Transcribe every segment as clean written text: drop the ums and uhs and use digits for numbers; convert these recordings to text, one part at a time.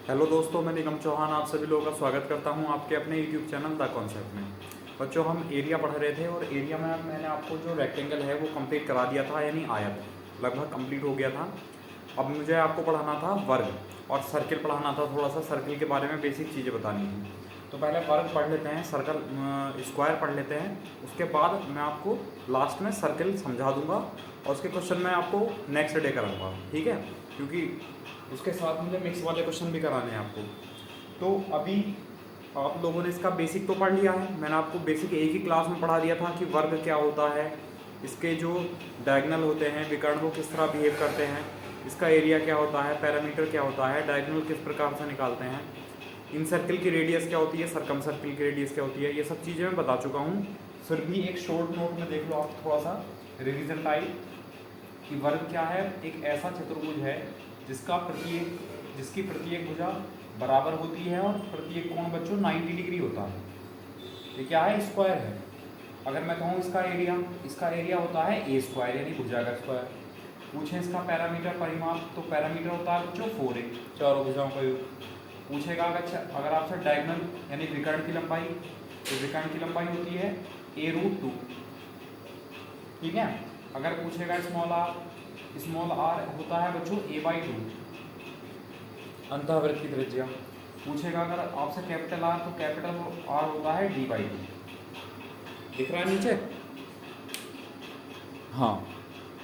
Hello दोस्तों, मैं निगम चौहान आप सभी लोगों का स्वागत करता हूं आपके अपने यूट्यूब चैनल द कॉन्सेप्ट में। बच्चों, हम एरिया पढ़ रहे थे और एरिया में मैंने आपको जो रेक्टेंगल है वो कंप्लीट करा दिया था, यानी आयत लगभग कंप्लीट हो गया था। अब मुझे आपको पढ़ाना था वर्ग और सर्किल पढ़ाना था। थोड़ा सा सर्किल के बारे में बेसिक चीज़ें बतानी थी। तो पहले वर्ग पढ़ लेते हैं, सर्कल स्क्वायर पढ़ लेते हैं। उसके बाद मैं आपको लास्ट में सर्किल समझा दूंगा और उसके क्वेश्चन मैं आपको नेक्स्ट डे कराऊंगा, ठीक है? क्योंकि उसके साथ मुझे मिक्स वाले क्वेश्चन भी कराने हैं आपको। तो अभी आप लोगों ने इसका बेसिक तो पढ़ लिया है। मैंने आपको बेसिक एक ही क्लास में पढ़ा दिया था कि वर्ग क्या होता है, इसके जो डायगोनल होते हैं विकर्ण वो किस तरह बिहेव करते हैं, इसका एरिया क्या होता है, पैरामीटर क्या होता है, डायगोनल किस प्रकार से निकालते हैं, इन सर्किल की रेडियस क्या होती है, सरकम सर्किल की रेडियस क्या होती है, ये सब चीज़ें मैं बता चुका हूँ। फिर भी एक शॉर्ट नोट में देख लो आप, थोड़ा सा रिविजन टाइप कि वर्ग क्या है। एक ऐसा चतुर्भुज है जिसकी प्रत्येक भुजा बराबर होती है और प्रत्येक कोण बच्चों 90 डिग्री होता है। ये क्या है? स्क्वायर है। अगर मैं कहूँ इसका एरिया होता है ए स्क्वायर, यानी भुजा का स्क्वायर। पूछें इसका पैरामीटर परिमाप, तो पैरामीटर होता है बच्चों 4a, चारों भुजाओं का योग। पूछेगा अगर आपसे डायगोनल यानी विकर्ण की लंबाई, तो विकर्ण की लंबाई होती है a√2, ठीक है। अगर पूछेगा स्मॉल आर होता है बच्चों a/2, अंतःवृत्त की त्रिज्या। पूछेगा अगर आपसे कैपिटल आर, तो कैपिटल आर होता है d/2। दिख रहा है नीचे? हाँ,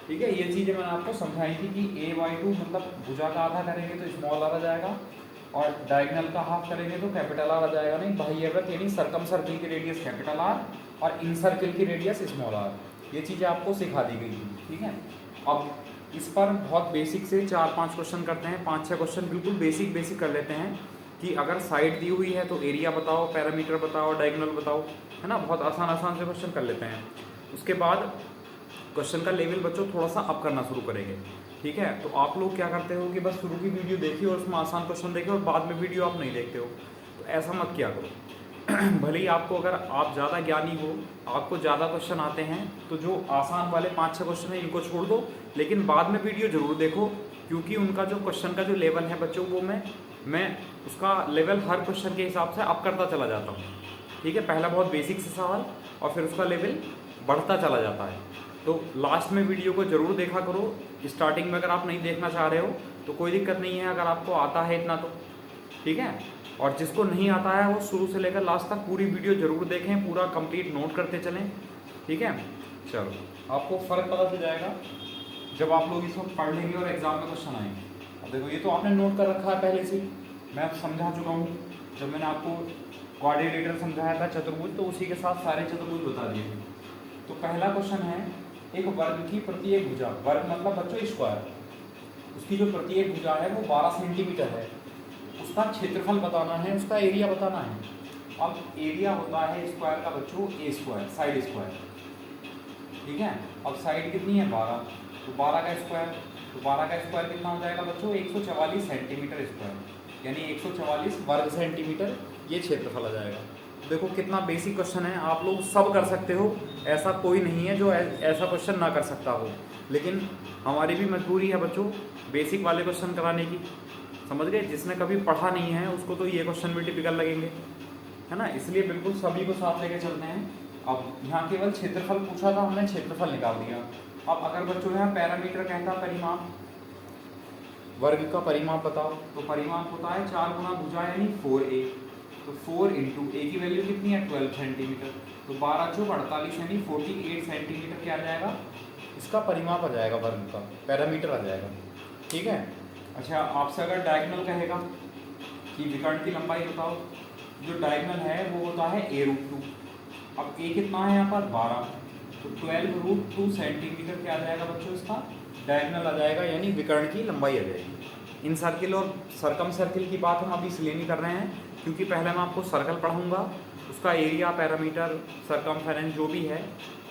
ठीक है। ये चीज़ें मैंने आपको समझाई थी कि a/2 मतलब भुजा का आधा करेंगे तो स्मॉल आर आ जाएगा और डायगोनल का हाफ करेंगे तो कैपिटल आर आ जाएगा। नहीं, बाह्यवृत्त यानी सरकम सर्किल की रेडियस कैपिटल आर और इन सर्किल की रेडियस स्मॉल आर। ये चीज़ें आपको सिखा दी गई थी, ठीक है। अब इस पर बहुत बेसिक से 4-5 क्वेश्चन करते हैं, 5-6 क्वेश्चन बिल्कुल बेसिक कर लेते हैं कि अगर साइड दी हुई है तो एरिया बताओ, पैरामीटर बताओ, डायगोनल बताओ, है ना। बहुत आसान से क्वेश्चन कर लेते हैं। उसके बाद क्वेश्चन का लेवल बच्चों थोड़ा सा अप करना शुरू करेंगे, ठीक है। तो आप लोग क्या करते हो कि बस शुरू की वीडियो देखिए और उसमें आसान क्वेश्चन देखिए और बाद में वीडियो आप नहीं देखते हो, तो ऐसा मत किया करो। भले ही आपको, अगर आप ज़्यादा ज्ञानी हो, आपको ज़्यादा क्वेश्चन आते हैं, तो जो आसान वाले 5-6 क्वेश्चन हैं इनको छोड़ दो, लेकिन बाद में वीडियो ज़रूर देखो, क्योंकि उनका जो क्वेश्चन का जो लेवल है बच्चों, वो मैं उसका लेवल हर क्वेश्चन के हिसाब से अप करता चला जाता हूँ, ठीक है। पहला बहुत बेसिक से सवाल और फिर उसका लेवल बढ़ता चला जाता है। तो लास्ट में वीडियो को ज़रूर देखा करो। स्टार्टिंग में अगर आप नहीं देखना चाह रहे हो तो कोई दिक्कत नहीं है, अगर आपको आता है इतना तो, ठीक है। और जिसको नहीं आता है वो शुरू से लेकर लास्ट तक पूरी वीडियो ज़रूर देखें, पूरा कंप्लीट नोट करते चलें, ठीक है। चलो, आपको फ़र्क पता चल जाएगा जब आप लोग इसको पढ़ लेंगे और एग्ज़ाम में क्वेश्चन आएंगे। अब देखो, ये तो आपने नोट कर रखा है पहले से, मैं समझा चुका हूँ। जब मैंने आपको क्वाड्रिलेटरल समझाया था, चतुर्भुज, तो उसी के साथ सारे चतुर्भुज बता दिए थे। तो पहला क्वेश्चन है, एक वर्ग की प्रत्येक भुजा, वर्ग मतलब बच्चों स्क्वायर, उसकी जो प्रत्येक भुजा है वो 12 सेंटीमीटर है, उसका क्षेत्रफल बताना है, उसका एरिया बताना है। अब एरिया होता है स्क्वायर का बच्चों ए स्क्वायर, साइड स्क्वायर, ठीक है। अब साइड कितनी है? 12, तो 12 का स्क्वायर, तो 12 का स्क्वायर कितना हो जाएगा बच्चों? 144 सेंटीमीटर स्क्वायर, यानी 144 वर्ग सेंटीमीटर ये क्षेत्रफल आ जाएगा। देखो कितना बेसिक क्वेश्चन है, आप लोग सब कर सकते हो, ऐसा कोई नहीं है जो ऐसा क्वेश्चन ना कर सकता हो, लेकिन हमारी भी मजबूरी है बच्चों बेसिक वाले क्वेश्चन कराने की, समझ गए। जिसने कभी पढ़ा नहीं है उसको तो ये क्वेश्चन भी टिपिकल लगेंगे, है ना। इसलिए बिल्कुल सभी को साथ लेके चलते हैं। अब यहाँ केवल क्षेत्रफल पूछा था, हमने क्षेत्रफल निकाल दिया। अब अगर बच्चों यहाँ पैरामीटर कहता परिमाप, वर्ग का परिमाप बताओ, तो परिमाप होता है 4 गुना भुजा यानी 4a, तो 4 इंटू ए की वैल्यू कितनी है? 12 सेंटीमीटर, तो 12 चौक 48 यानी 48 सेंटीमीटर क्या आ जाएगा? इसका परिमाप आ जाएगा, वर्ग का पैरामीटर आ जाएगा, ठीक है। अच्छा, आपसे अगर डायगोनल कहेगा कि विकर्ण की लंबाई बताओ, जो डायगोनल है वो होता है a√2। अब a कितना है यहाँ पर? 12, तो 12√2 सेंटीमीटर क्या आ जाएगा बच्चों? इसका डायगोनल आ जाएगा, यानी विकर्ण की लंबाई आ जाएगी। इन सर्किल और सरकम सर्किल की बात हम अभी इसलिए नहीं कर रहे हैं क्योंकि पहले मैं आपको सर्कल पढ़ाऊँगा, उसका एरिया, पैरामीटर, सरकमफेरेंस जो भी है,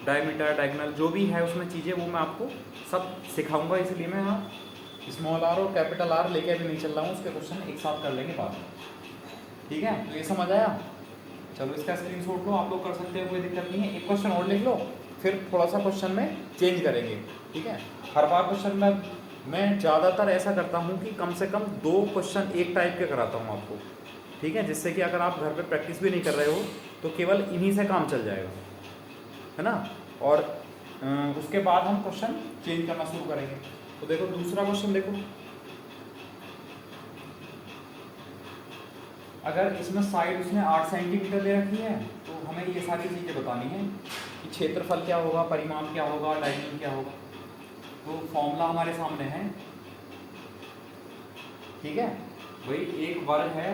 डायमीटर, डायगोनल जो भी है उसमें चीज़ें, वो मैं आपको सब सिखाऊंगा। इसलिए मैं यहाँ स्मॉल आर और कैपिटल आर लेके भी नहीं चल रहा हूँ, उसके क्वेश्चन एक साथ कर लेंगे बाद में, ठीक है। तो ये समझ आया? चलो, इसका स्क्रीनशॉट लो, आप लोग कर सकते हो, कोई दिक्कत नहीं है। एक क्वेश्चन और लिख लो, फिर थोड़ा सा क्वेश्चन में चेंज करेंगे, ठीक है। हर बार क्वेश्चन में मैं ज़्यादातर ऐसा करता हूँ कि कम से कम 2 क्वेश्चन एक टाइप के कराता हूँ आपको, ठीक है, जिससे कि अगर आप घर पे प्रैक्टिस भी नहीं कर रहे हो तो केवल इन्हीं से काम चल जाएगा, है ना। और उसके बाद हम क्वेश्चन चेंज करना शुरू करेंगे। तो देखो दूसरा क्वेश्चन देखो, अगर इसमें साइड उसने 8 सेंटीमीटर दे रखी है तो हमें ये सारी चीज़ें बतानी है कि क्षेत्रफल क्या होगा, परिमाप क्या होगा, डायमीटर क्या होगा। तो फॉर्मूला हमारे सामने है, ठीक है भाई, एक वर्ग है,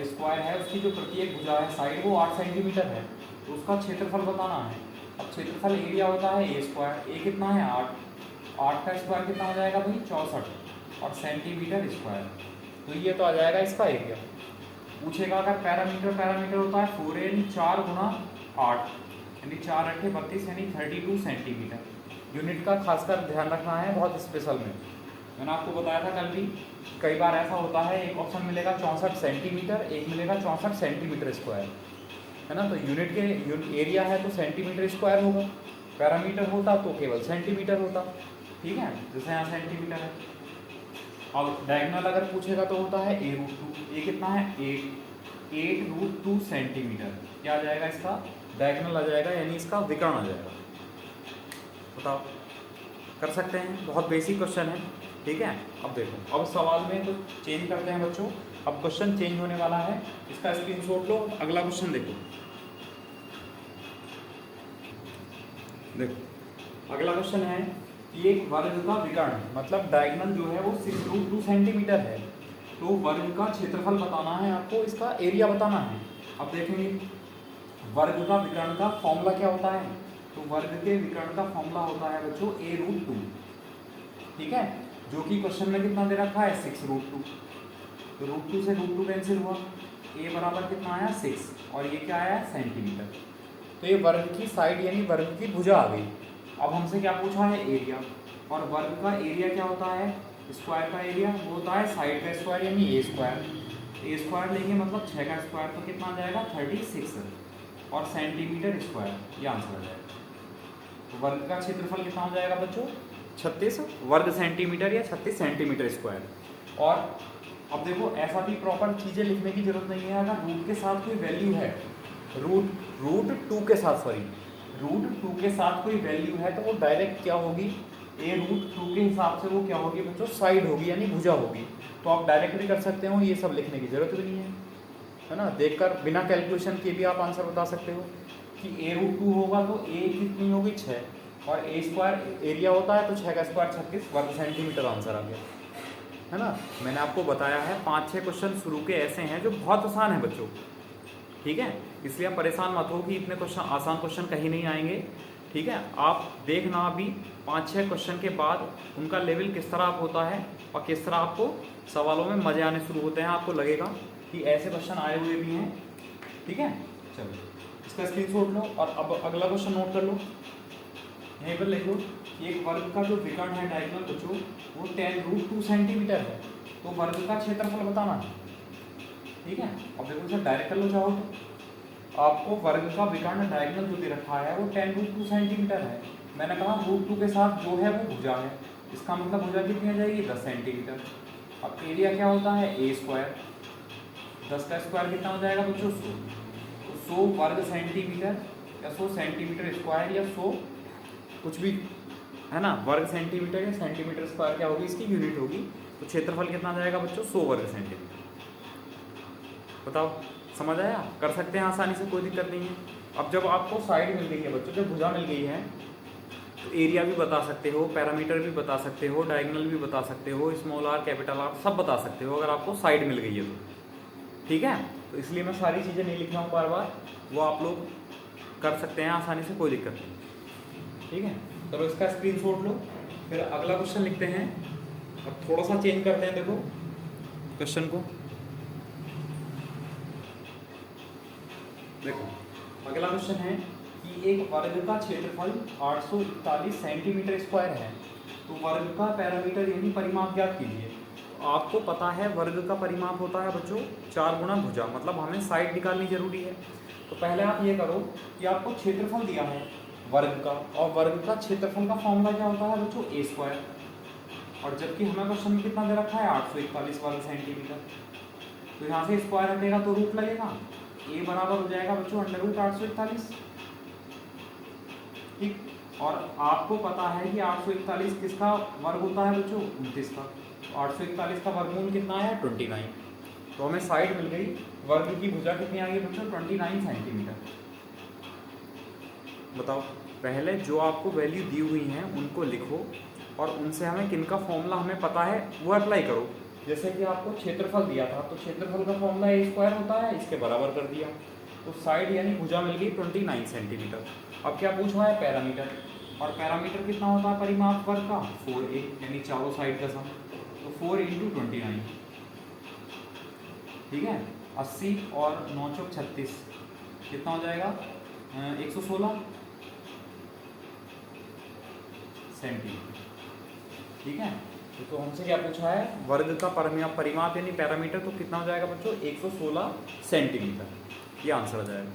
स्क्वायर है, उसकी जो प्रत्येक भुजा है साइड वो 8 सेंटीमीटर है, तो उसका क्षेत्रफल बताना है। अब क्षेत्रफल एरिया होता है ए स्क्वायर, ए कितना है 8 का स्क्वायर कितना हो जाएगा भाई 64 और सेंटीमीटर स्क्वायर, तो ये तो आ जाएगा इसका एरिया। पूछेगा अगर पैरामीटर होता है 4 यानी 4 गुना 8 यानी 4 8 32 यानी 32 सेंटीमीटर। यूनिट का खासकर ध्यान रखना है, बहुत स्पेशल में मैंने आपको बताया था कल भी, कई बार ऐसा होता है एक ऑप्शन मिलेगा 64 सेंटीमीटर, एक मिलेगा 64 सेंटीमीटर स्क्वायर, है ना। तो यूनिट के एरिया है तो सेंटीमीटर स्क्वायर होगा, पैरामीटर होता तो केवल सेंटीमीटर होता, ठीक है, जैसे यहाँ सेंटीमीटर है। अब डायगोनल अगर पूछेगा तो होता है a√2, ए कितना है 8√2 सेंटीमीटर, क्या आ जाएगा इसका डायगोनल आ जाएगा, यानी इसका विकर्ण आ जाएगा। बताओ, कर सकते हैं, बहुत बेसिक क्वेश्चन है, ठीक है। अब देखो, अब सवाल में तो चेंज करते हैं बच्चों, अब क्वेश्चन चेंज होने वाला है, इसका स्क्रीनशॉट लो। अगला क्वेश्चन देखो, अगला क्वेश्चन है कि एक वर्ग का विकर्ण मतलब डायगोनल जो है वो 6√2 सेंटीमीटर है, तो वर्ग का क्षेत्रफल बताना है आपको, इसका एरिया बताना है। अब देखेंगे वर्ग का विकर्ण का फॉर्मूला क्या होता है, तो वर्ग के विकर्ण का फॉर्मूला होता है बच्चों a√2, ठीक है, जो कि क्वेश्चन में कितना दे रखा है 6√2, तो √2 से √2 कैंसिल हुआ, a बराबर कितना आया 6 और ये क्या आया सेंटीमीटर। तो ये वर्ग की साइड यानी वर्ग की भुजा आ गई। अब हमसे क्या पूछा है एरिया, और वर्ग का एरिया क्या होता है, स्क्वायर का एरिया वो होता है साइड का स्क्वायर यानी ए स्क्वायर लेंगे मतलब 6 का स्क्वायर, तो कितना आ जाएगा 36 और सेंटीमीटर स्क्वायर, ये आंसर आ जाएगा। तो वर्ग का क्षेत्रफल कितना हो जाएगा बच्चों 36 वर्ग सेंटीमीटर या 36 सेंटीमीटर स्क्वायर। और अब देखो ऐसा भी प्रॉपर चीज़ें लिखने की जरूरत नहीं है, अगर रूट के साथ कोई वैल्यू है, रूट टू के साथ कोई वैल्यू है तो वो डायरेक्ट क्या होगी, a√2 के हिसाब से वो क्या होगी बच्चों साइड होगी यानी भुजा होगी। तो आप डायरेक्ट भी कर सकते हो, ये सब लिखने की जरूरत भी नहीं है ना। देखकर बिना कैलकुलेशन के भी आप आंसर बता सकते हो कि a√2 होगा तो a कितनी होगी 6 और a स्क्वायर एरिया होता है तो 6 का स्क्वायर 36 वर्ग सेंटीमीटर, आंसर आ गया, है ना। मैंने आपको बताया है 5-6 क्वेश्चन शुरू के ऐसे हैं जो बहुत आसान है बच्चों, ठीक है, इसलिए आप परेशान मत हो कि इतने क्वेश्चन आसान क्वेश्चन कहीं नहीं आएंगे, ठीक है। आप देखना अभी 5-6 क्वेश्चन के बाद उनका लेवल किस तरह आप होता है और किस तरह आपको सवालों में मज़े आने शुरू होते हैं, आपको लगेगा कि ऐसे क्वेश्चन आए हुए भी हैं, ठीक है। चलो इसका स्क्रीनशॉट लो और अब अगला क्वेश्चन नोट कर लो, यहीं पर लिख लो कि एक वर्ग का जो विकर्ण है डायगोनल बच्चों वो 10√2 सेंटीमीटर है, तो वर्ग का क्षेत्रफल बताना है, ठीक है। अब देखो सर डायरेक्ट कर लो चाहो तो, आपको वर्ग का विकर्ण डायगोनल जो दे रखा है वो 10√2 सेंटीमीटर है। मैंने कहा √2 के साथ जो है वो भुजा है, इसका मतलब भुजा कितनी आ जाएगी 10 सेंटीमीटर। अब एरिया क्या होता है a स्क्वायर, 10 का स्क्वायर कितना हो जाएगा बच्चों 100, तो 100 वर्ग सेंटीमीटर या 100 सेंटीमीटर स्क्वायर या 100 कुछ भी, है ना, वर्ग सेंटीमीटर या सेंटीमीटर स्क्वायर क्या होगी इसकी यूनिट होगी। तो क्षेत्रफल कितना आ जाएगा बच्चों 100 वर्ग सेंटीमीटर। बताओ समझ आया, कर सकते हैं आसानी से, कोई दिक्कत नहीं है। अब जब आपको साइड मिल गई है बच्चों, जब भुजा मिल गई है तो एरिया भी बता सकते हो, पैरामीटर भी बता सकते हो, डायगोनल भी बता सकते हो, स्मॉल आर कैपिटल आर सब बता सकते हो अगर आपको साइड मिल गई है तो, ठीक है। तो इसलिए मैं सारी चीज़ें नहीं लिख रहा हूँ बार बार, वो आप लोग कर सकते हैं आसानी से, कोई दिक्कत नहीं, ठीक है। चलो इसका स्क्रीनशॉट लो, फिर अगला क्वेश्चन लिखते हैं। अब थोड़ा सा चेंज करते हैं, देखो क्वेश्चन को, देखो अगला क्वेश्चन है कि एक वर्ग का क्षेत्रफल 841 सेंटीमीटर स्क्वायर है, तो वर्ग का पैरामीटर यानी परिमाप ज्ञात कीजिए। तो आपको पता है वर्ग का परिमाप होता है बच्चों 4 गुना भुजा, मतलब हमें साइड निकालनी जरूरी है। तो पहले आप ये करो कि आपको क्षेत्रफल दिया है वर्ग का, और वर्ग का क्षेत्रफल का फॉर्मूला क्या होता है बच्चों a स्क्वायर। और जबकि हमें क्वेश्चन में कितना दे रखा है 841 वर्ग सेंटीमीटर। तो यहाँ से स्क्वायर हटेगा तो रूट लगेगा, ए बराबर हो जाएगा बच्चों अंडर रूट 841। ठीक, और आपको पता है कि 841 किसका वर्ग होता है बच्चों 29 का। 841 का वर्गमूल कितना है 29। तो हमें साइड मिल गई, वर्ग की भुजा कितनी आ गई बच्चों 29 सेंटीमीटर। बताओ पहले जो आपको वैल्यू दी हुई हैं उनको लिखो और उनसे हमें किनका फॉर्मूला हमें पता है वो अप्लाई करो। जैसे कि आपको क्षेत्रफल दिया था तो क्षेत्रफल का फॉर्मूला ए स्क्वायर होता है, इसके बराबर कर दिया। तो साइड यानी भुजा मिल गई 29 सेंटीमीटर। अब क्या पूछ रहा है पैरामीटर, और पैरामीटर कितना होता है परिमाप वर्ग का 4a यानी चारों साइड का सम। तो 4 × 29 ठीक है 80 और 9 चौक 36 कितना हो जाएगा 116 सेंटीमीटर। ठीक है तो हमसे क्या पूछा है वर्ग का परिमाप यानी पैरामीटर, तो कितना हो जाएगा बच्चों 116 सेंटीमीटर। ये आंसर आ जाएगा,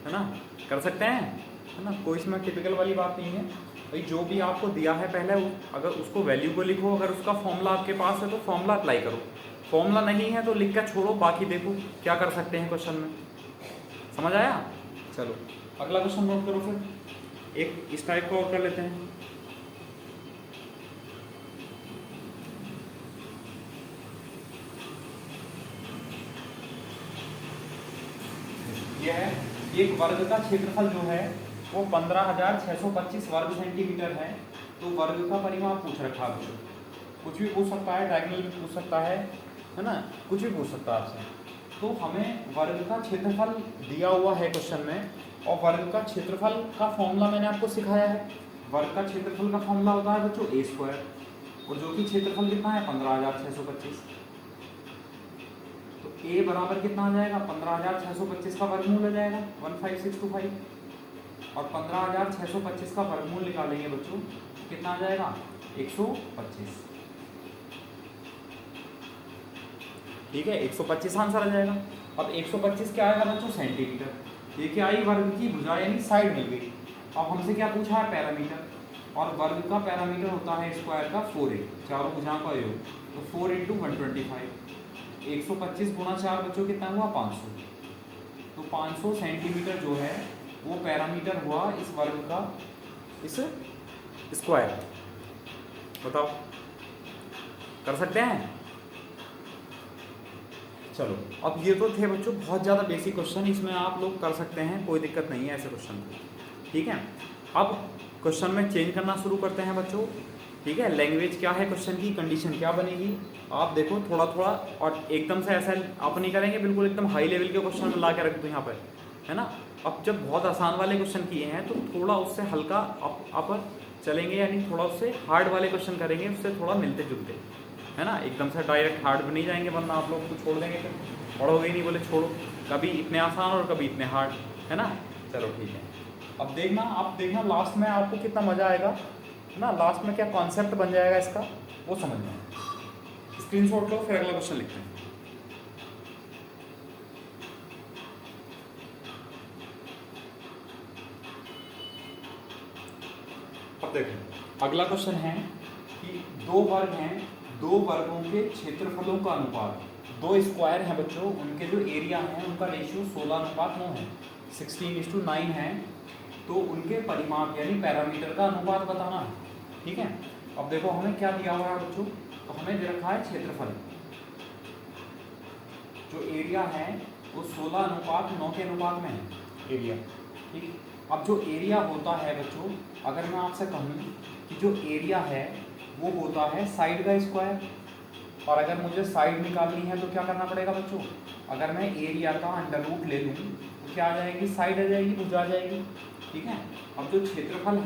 है ना। कर सकते हैं, है ना, कोई इसमें टिपिकल वाली बात नहीं है भाई। जो भी आपको दिया है पहले अगर उसको वैल्यू को लिखो, अगर उसका फॉर्मूला आपके पास है तो फॉर्मूला अप्लाई करो, फॉर्मूला नहीं है तो लिख कर छोड़ो, बाकी देखो क्या कर सकते हैं क्वेश्चन में। समझ आया। चलो अगला क्वेश्चन नोट करो, फिर एक इस टाइप का और कर लेते हैं। यह है एक वर्ग का क्षेत्रफल जो है वो 15,625 वर्ग सेंटीमीटर है। तो वर्ग का परिमाप पूछ रखा है बच्चों, कुछ भी पूछ सकता है, डायगोनल भी पूछ सकता है ना, कुछ भी पूछ सकता है आपसे। तो हमें वर्ग का क्षेत्रफल दिया हुआ है क्वेश्चन में, और वर्ग का क्षेत्रफल का फॉर्मूला मैंने आपको सिखाया है। वर्ग का क्षेत्रफल का फॉर्मूला होता है बच्चों ए स्क्वायर, और जो कि क्षेत्रफल कितना है 15,625। तो ए बराबर कितना आ जाएगा 15,625 का वर्गमूल आ जाएगा 15625, और 15,625 का वर्गमूल निकालेंगे बच्चों कितना आ जाएगा 125। ठीक है 125 आंसर आ जाएगा। अब 125 क्या आएगा बच्चों सेंटीमीटर। ये क्या आई वर्ग की भुजा यानी साइड मिल गई। अब हमसे क्या पूछा है पैरामीटर, और वर्ग का पैरामीटर होता है स्क्वायर का 4a, चारों भुजाओं का योग। तो 4 × 125, 125 गुणा 4 बच्चों कितना हुआ 500। तो 500 सेंटीमीटर जो है वो पैरामीटर हुआ इस वर्ग का, इस स्क्वायर। बताओ कर सकते हैं। चलो अब ये तो थे बच्चों बहुत ज़्यादा बेसिक क्वेश्चन, इसमें आप लोग कर सकते हैं, कोई दिक्कत नहीं है ऐसे क्वेश्चन को। ठीक है अब क्वेश्चन में चेंज करना शुरू करते हैं बच्चों। ठीक है लैंग्वेज क्या है क्वेश्चन की, कंडीशन क्या बनेगी, आप देखो थोड़ा थोड़ा, और एकदम से ऐसा आप नहीं करेंगे बिल्कुल एकदम हाई लेवल के क्वेश्चन में ला के रख दो यहाँ पर, है ना। अब जब बहुत आसान वाले क्वेश्चन किए हैं तो थोड़ा उससे हल्का अपर चलेंगे, यानी थोड़ा उससे हार्ड वाले क्वेश्चन करेंगे, उससे थोड़ा मिलते जुलते, है ना। एकदम से डायरेक्ट हार्ड भी नहीं जाएंगे, वरना आप लोग को छोड़ देंगे, फिर पढ़ोगे ही नहीं, बोले छोड़ो, कभी इतने आसान और कभी इतने हार्ड, है ना। चलो ठीक है अब देखना, आप देखना लास्ट में आपको कितना मज़ा आएगा ना, लास्ट में क्या कॉन्सेप्ट बन जाएगा इसका वो समझना। स्क्रीनशॉट लो फिर अगला क्वेश्चन लिखते हैं। अब देखो अगला क्वेश्चन है कि दो वर्ग हैं, दो वर्गों के क्षेत्रफलों का अनुपात, दो स्क्वायर हैं बच्चों, उनके जो एरिया है उनका रेशियो 16:9 है, 16:9 है। तो उनके परिमाप यानी पैरामीटर का अनुपात बताना है। ठीक है अब देखो हमें क्या दिया हुआ है बच्चों, तो हमें दे रखा है क्षेत्रफल, जो एरिया है वो 16:9 के अनुपात में है एरिया। ठीक अब जो एरिया होता है बच्चों, अगर मैं आपसे कहूँ कि जो एरिया है वो होता है साइड का स्क्वायर, और अगर मुझे साइड निकालनी है तो क्या करना पड़ेगा बच्चों, अगर मैं एरिया का अंडर रूट ले लूँ तो क्या आ जाएगी साइड आ जाएगी, भुजा आ जाएगी। ठीक है अब जो क्षेत्रफल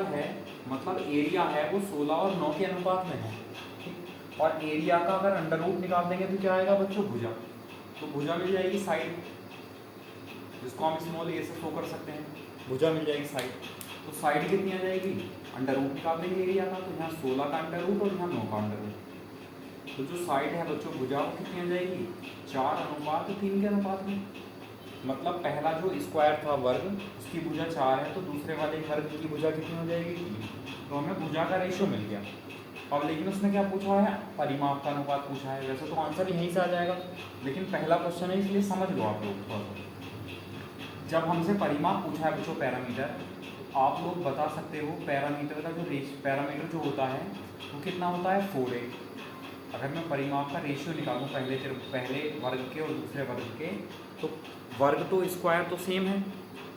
है मतलब एरिया है वो 16 और 9 के अनुपात में है। ठीक और एरिया का अगर अंडर रूट निकाल देंगे तो क्या आएगा बच्चों भुजा, तो भुजा मिल जाएगी साइड, जिसको हम स्मॉल ए से शो कर सकते हैं, भुजा मिल जाएगी साइड। तो साइड कितनी आ जाएगी, अंडर रूट निकाल देंगे एरिया का, तो यहाँ 16 का अंडर रूट और यहाँ 9 का अंडर रूट। तो जो साइड है बच्चों भुजा वो कितनी आ जाएगी 4:3 के अनुपात में। मतलब पहला जो स्क्वायर था वर्ग उसकी इसकी भुजा 4 है तो दूसरे वाले वर्ग की भुजा कितनी हो जाएगी 3। तो हमें भुजा का रेशियो मिल गया। अब लेकिन उसने क्या पूछा है, परिमाप का अनुपात पूछा है। वैसे तो आंसर यहीं से आ जाएगा, लेकिन पहला क्वेश्चन है इसलिए समझ लो आप लोग थोड़ा सा। जब हमसे परिमाप पूछा है बच्चों पैरामीटर, आप लोग बता सकते हो पैरामीटर का जो पैरामीटर जो होता है वो कितना होता है 4a। अगर मैं परिमाप का रेशियो निकालूँ पहले वर्ग के और दूसरे वर्ग के, तो वर्ग तो स्क्वायर तो सेम है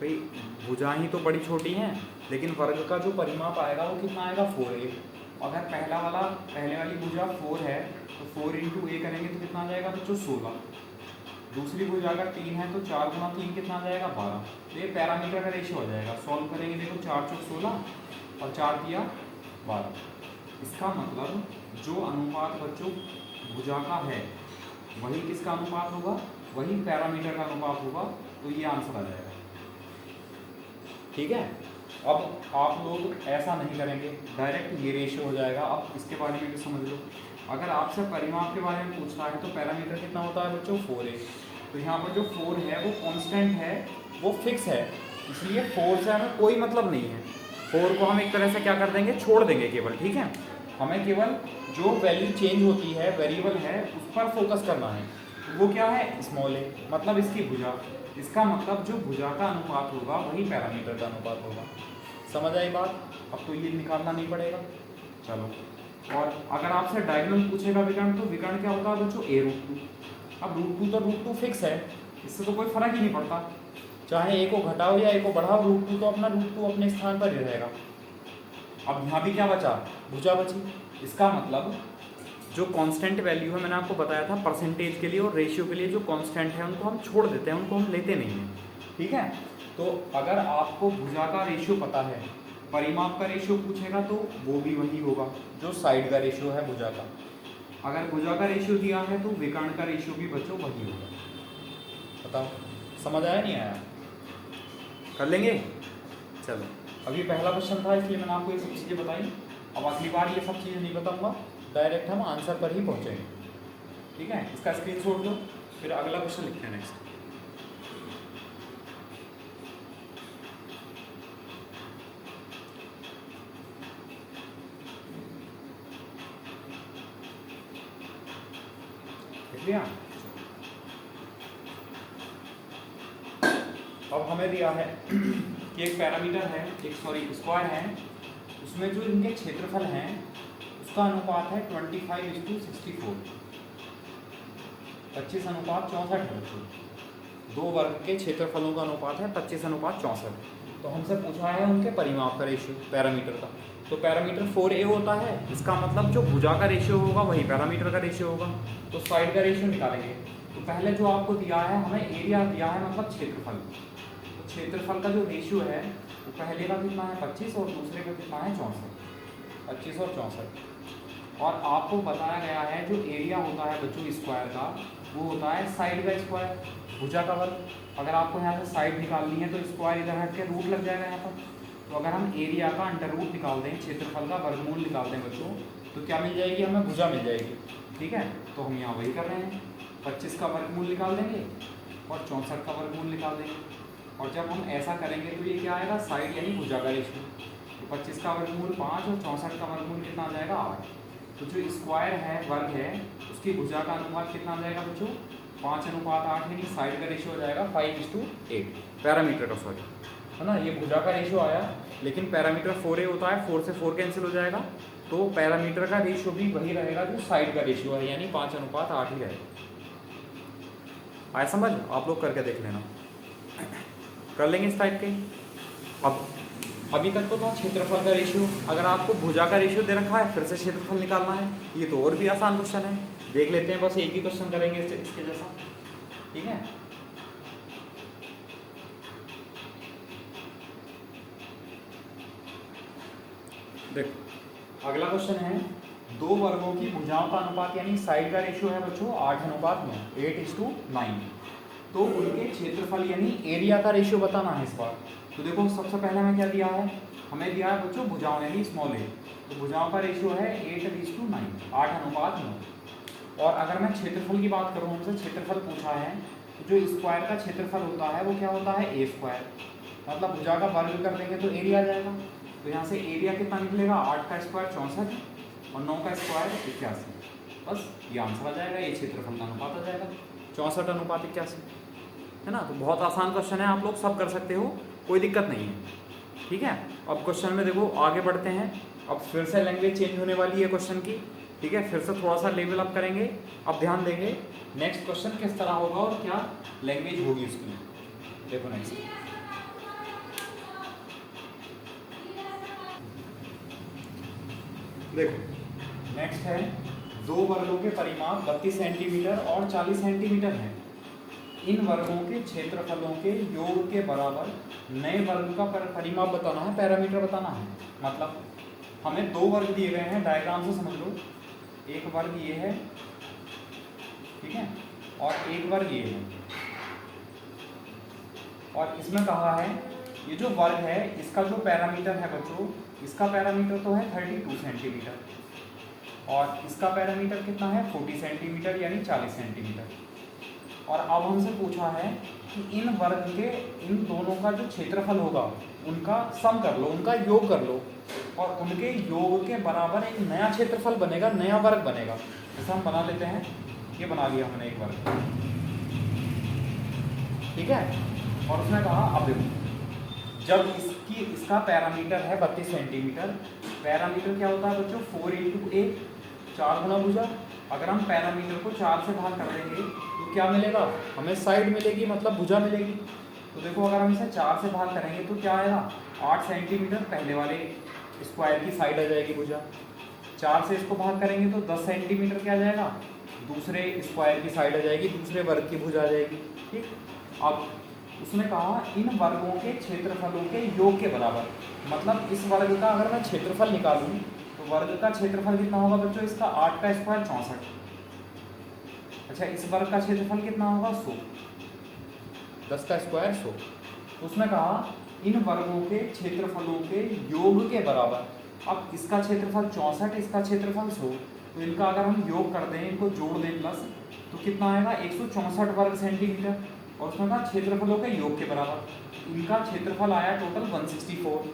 भाई, भुजा ही तो बड़ी छोटी हैं, लेकिन वर्ग का जो परिमाप आएगा वो कितना आएगा 4a। अगर पहले वाली भुजा 4 है तो 4 इंटू ए करेंगे तो कितना आ जाएगा बच्चों 16। दूसरी भुजा अगर 3 है तो 4 गुना 3 कितना आ जाएगा 12। तो ये पैरामीटर का रेशियो हो जाएगा। सॉल्व करेंगे, देखो 4 चौक 16 और 4 दिया 12। इसका मतलब जो अनुपात बच्चों भुजा का है वही किसका अनुपात होगा, वही पैरामीटर का अनुपात होगा। तो ये आंसर आ जाएगा। ठीक है, अब आप लोग ऐसा नहीं करेंगे, डायरेक्ट ये रेशियो हो जाएगा। अब इसके बारे में भी समझ लो। अगर आपसे परिमाप के बारे में पूछना है तो पैरामीटर कितना होता है बच्चों 4a। तो यहाँ पर जो 4 है वो कांस्टेंट है, वो फिक्स है, इसलिए 4 से हमें कोई मतलब नहीं है। 4 को हम एक तरह से क्या कर देंगे, छोड़ देंगे केवल। ठीक है, हमें केवल जो वैल्यू चेंज होती है, वेरिएबल है, उस पर फोकस करना है। वो क्या है स्मॉल a, मतलब इसकी भुजा। इसका मतलब जो भुजा का अनुपात होगा वही पैरामीटर का अनुपात होगा। समझ आई बात? अब तो ये निकालना नहीं पड़ेगा। चलो, और अगर आपसे डायगोनल पूछेगा विकर्ण, तो विकर्ण क्या होगा बच्चों a√2। अब √2 तो √2 फिक्स है, इससे तो कोई फर्क ही नहीं पड़ता, चाहे a को घटाओ या a को बढ़ाओ, √2 तो अपना √2 अपने स्थान पर ही रहेगा। अब यहाँ भी क्या बचा, भुजा बची। इसका मतलब जो कांस्टेंट वैल्यू है, मैंने आपको बताया था परसेंटेज के लिए और रेशियो के लिए जो कांस्टेंट है उनको हम छोड़ देते हैं, उनको हम लेते नहीं हैं। ठीक है, तो अगर आपको भुजा का रेशियो पता है, परिमाप का रेशियो पूछेगा तो वो भी वही होगा जो साइड का रेशियो है भुजा का। अगर भुजा का रेशियो दिया है तो विकर्ण का रेशियो भी बच्चों वही होगा। बताओ समझ आया नहीं आया? कर लेंगे। चलो, अभी पहला क्वेश्चन था इसलिए मैंने आपको ये सब चीज़ें बताई। अब अगली बार ये सब चीज़ें नहीं बताऊंगा, डायरेक्ट हम आंसर पर ही पहुंचेंगे। ठीक है, इसका स्क्रीनशॉट लो, फिर अगला क्वेश्चन लिखते हैं नेक्स्ट। लिख लिया? अब हमें दिया है कि एक पैरामीटर है, स्क्वायर है, उसमें जो इनके क्षेत्रफल हैं उसका अनुपात है 25:64, 25:64 है। दो वर्ग के क्षेत्रफलों का अनुपात है 25:64। तो हमसे पूछा है उनके परिमाप का रेशियो पैरामीटर का। तो पैरामीटर 4a होता है, इसका मतलब जो भुजा का रेशियो होगा वही पैरामीटर का रेशियो होगा। तो साइड का रेशियो निकालेंगे। तो पहले जो आपको दिया है, हमें एरिया दिया है मतलब क्षेत्रफल। तो क्षेत्रफल का जो रेशियो है वो पहले का कितना है 25 और दूसरे का कितना है 64, 25 और 64। और आपको बताया गया है जो एरिया होता है बच्चों स्क्वायर का वो होता है साइड का स्क्वायर, भुजा का वर्ग। अगर आपको यहाँ से साइड निकालनी है तो स्क्वायर इधर हट के रूट लग जाएगा यहाँ पर। तो अगर हम एरिया का अंडर रूट निकाल दें, क्षेत्रफल का वर्गमूल निकाल दें बच्चों, तो क्या मिल जाएगी हमें, भुजा मिल जाएगी। ठीक है, तो हम यहाँ वही कर रहे हैं, 25 का वर्गमूल निकाल देंगे और 64 का वर्गमूल निकाल देंगे। और जब हम ऐसा करेंगे तो ये क्या आएगा, साइड यानी भुजा का रेशियो। तो 25 का वर्गमूल 5 और 64 का वर्गमूल कितना आ जाएगा 8। तो जो स्क्वायर है, वर्ग है, उसकी भुजा का अनुपात कितना आ जाएगा बच्चों 5:8, यानी साइड का रेशियो हो जाएगा 5:8, पैरामीटर का सॉरी, है ना। ये भुजा का रेशियो आया, लेकिन पैरामीटर 4a होता है, 4 से 4 कैंसिल हो जाएगा। तो पैरामीटर का रेशियो भी वही रहेगा जो साइड का रेशियो है, यानी 5:8 ही रहेगा। आया समझ? आप लोग करके देख लेना, कर लेंगे इस टाइप के। अब अभी तक तो था क्षेत्रफल का रेशियो। अगर आपको भुजा का रेशियो दे रखा है, फिर से क्षेत्रफल निकालना है, ये तो और भी आसान क्वेश्चन है। देख लेते हैं, बस एक ही क्वेश्चन करेंगे इसके जैसा। ठीक है, देखो अगला क्वेश्चन है, दो वर्गों की भुजाओं का अनुपात यानी साइड का रेशियो है बच्चों 8:9, 8:9। तो उनके क्षेत्रफल यानी एरिया का रेशियो बताना है इस बार। तो देखो सबसे पहले हमें क्या दिया है, हमें दिया है बच्चों भुजाओं यानी स्मॉल a। तो भुजाओं का रेशियो है 8:9, 8:9। और अगर मैं क्षेत्रफल की बात करूँ, हमसे क्षेत्रफल पूछा है, तो जो स्क्वायर का क्षेत्रफल होता है वो क्या होता है a²। मतलब भुजा का वर्ग कर देंगे तो एरिया आ जाएगा। तो यहाँ से एरिया कितना निकलेगा, 8 का स्क्वायर 64 और 9 का स्क्वायर 81। बस ये आंसर आ जाएगा, ये क्षेत्रफल का अनुपात आ जाएगा 64:81, है ना। तो बहुत आसान क्वेश्चन है, आप लोग सब कर सकते हो, कोई दिक्कत नहीं है। ठीक है, अब क्वेश्चन में देखो आगे बढ़ते हैं। अब फिर से लैंग्वेज चेंज होने वाली है क्वेश्चन की। ठीक है, फिर से थोड़ा सा लेवल अप करेंगे। अब ध्यान देंगे नेक्स्ट क्वेश्चन किस तरह होगा और क्या लैंग्वेज होगी उसकी। देखो नेक्स्ट, देखो नेक्स्ट है, दो वर्गों के परिमाप 32 सेंटीमीटर और 40 सेंटीमीटर हैं। इन वर्गों के क्षेत्रफलों के योग के बराबर नए वर्ग का परिमाप बताना है, पैरामीटर बताना है। मतलब हमें दो वर्ग दिए गए हैं, डायग्राम से समझ लो। एक वर्ग ये है, ठीक है, और एक वर्ग ये है। और इसमें कहा है ये जो वर्ग है इसका जो पैरामीटर है बच्चों, इसका पैरामीटर तो है 32 सेंटीमीटर और इसका पैरामीटर कितना है 40 सेंटीमीटर यानी 40 सेंटीमीटर। और अब हमसे पूछा है कि इन वर्ग के इन दोनों का जो क्षेत्रफल होगा उनका सम कर लो, उनका योग कर लो और उनके योग के बराबर एक नया क्षेत्रफल बनेगा, नया वर्ग बनेगा। जैसे हम बना लेते हैं, ये बना लिया हमने एक वर्ग, ठीक है। और उसने कहा अब देखो, जब इसका पैरामीटर है 32 सेंटीमीटर, पैरामीटर क्या होता है बच्चों 4 × 1, 4 गुना भुजा। अगर हम पैरामीटर को 4 से भाग कर देंगे तो क्या मिलेगा, हमें साइड मिलेगी, मतलब भुजा मिलेगी। तो देखो अगर हम इसे 4 से भाग करेंगे तो क्या आएगा, 8 सेंटीमीटर पहले वाले स्क्वायर की साइड आ जाएगी भुजा। 4 से इसको भाग करेंगे तो 10 सेंटीमीटर क्या आ जाएगा, दूसरे स्क्वायर की साइड आ जाएगी, दूसरे वर्ग की भुजा आ जाएगी। ठीक, अब उसने कहा इन वर्गों के क्षेत्रफलों के योग के बराबर। मतलब इस वर्ग का अगर मैं क्षेत्रफल निकालूं तो वर्ग का क्षेत्रफल कितना होगा बच्चों, इसका 8 का स्क्वायर 64। अच्छा, इस वर्ग का क्षेत्रफल कितना होगा 100, 10 का स्क्वायर 100। तो उसने कहा इन वर्गों के क्षेत्रफलों के योग के बराबर। अब इसका क्षेत्रफल 64, इसका क्षेत्रफल 100, तो इनका अगर हम योग कर दें, इनको जोड़ दें प्लस, तो कितना आएगा 164 वर्ग सेंटीमीटर। और उसमें कहा क्षेत्रफलों के योग के बराबर। इनका क्षेत्रफल आया टोटल 164,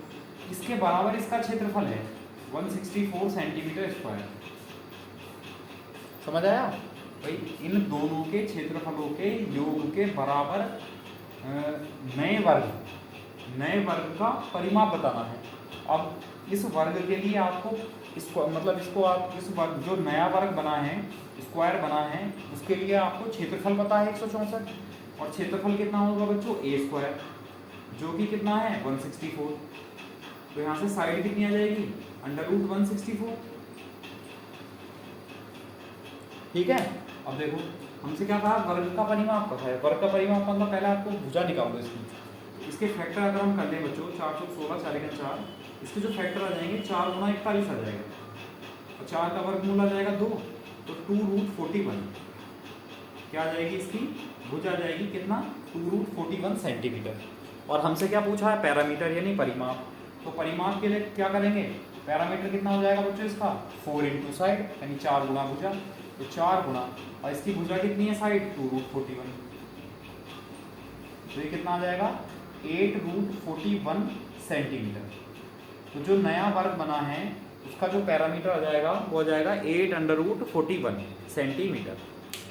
इसके बराबर इसका क्षेत्रफल है 164 सेंटीमीटर स्क्वायर। समझ आया भाई, इन दोनों के क्षेत्रफलों के योग के बराबर नए वर्ग का परिमाप बताना है। अब इस वर्ग के लिए आपको इसको मतलब इसको आप इस वर्ग जो नया वर्ग बना है, स्क्वायर बना है, उसके लिए आपको क्षेत्रफल पता है 164 और क्षेत्रफल कितना होगा बच्चों a स्क्वायर, जो कि कितना है 164। तो यहाँ से साइड कितनी आ जाएगी, √164। ठीक है, अब देखो हमसे क्या कहा, वर्ग का परिमाप पता है। वर्ग का परिमाप मतलब पहले आपको भुजा निकालो इसकी। इसके फैक्टर अगर हम कर लें बच्चों 416 4 × 4, इसके जो फैक्टर आ जाएंगे 4 × 41 आ जाएगा और 4 का वर्गमूल आ जाएगा 2, तो 2√41 क्या आ जाएगी, इसकी भुजा आ जाएगी कितना 2√41 सेंटीमीटर। और हमसे क्या पूछा है, पैरामीटर यानी परिमाप। तो परिमाप के लिए क्या करेंगे, पैरामीटर कितना हो जाएगा बच्चों इसका 4 × साइड यानी 4 गुना भुजा, तो 4 गुना, और इसकी भुजा कितनी है साइड 2√41, तो ये कितना आ जाएगा 8√41 सेंटीमीटर। तो जो नया वर्ग बना है उसका जो पैरामीटर आ जाएगा वो आ जाएगा 8√41 सेंटीमीटर।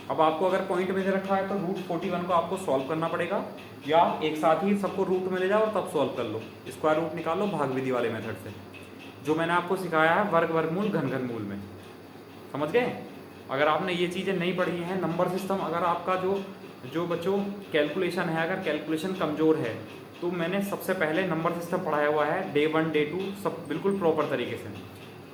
अब आपको अगर पॉइंट में दे रखा है तो √41 को आपको सॉल्व करना पड़ेगा, या एक साथ ही सबको रूट में ले जाओ और तब सॉल्व कर लो, स्क्वायर रूट निकाल लो भाग विधि वाले मेथड से, जो मैंने आपको सिखाया है वर्ग वर्गमूल घन घनमूल में। समझ गए। अगर आपने ये चीज़ें नहीं पढ़ी हैं, नंबर सिस्टम, अगर आपका जो बच्चों कैलकुलेशन है, अगर कैलकुलेशन कमज़ोर है, तो मैंने सबसे पहले नंबर सिस्टम पढ़ाया हुआ है, डे 1 डे 2 सब बिल्कुल प्रॉपर तरीके से।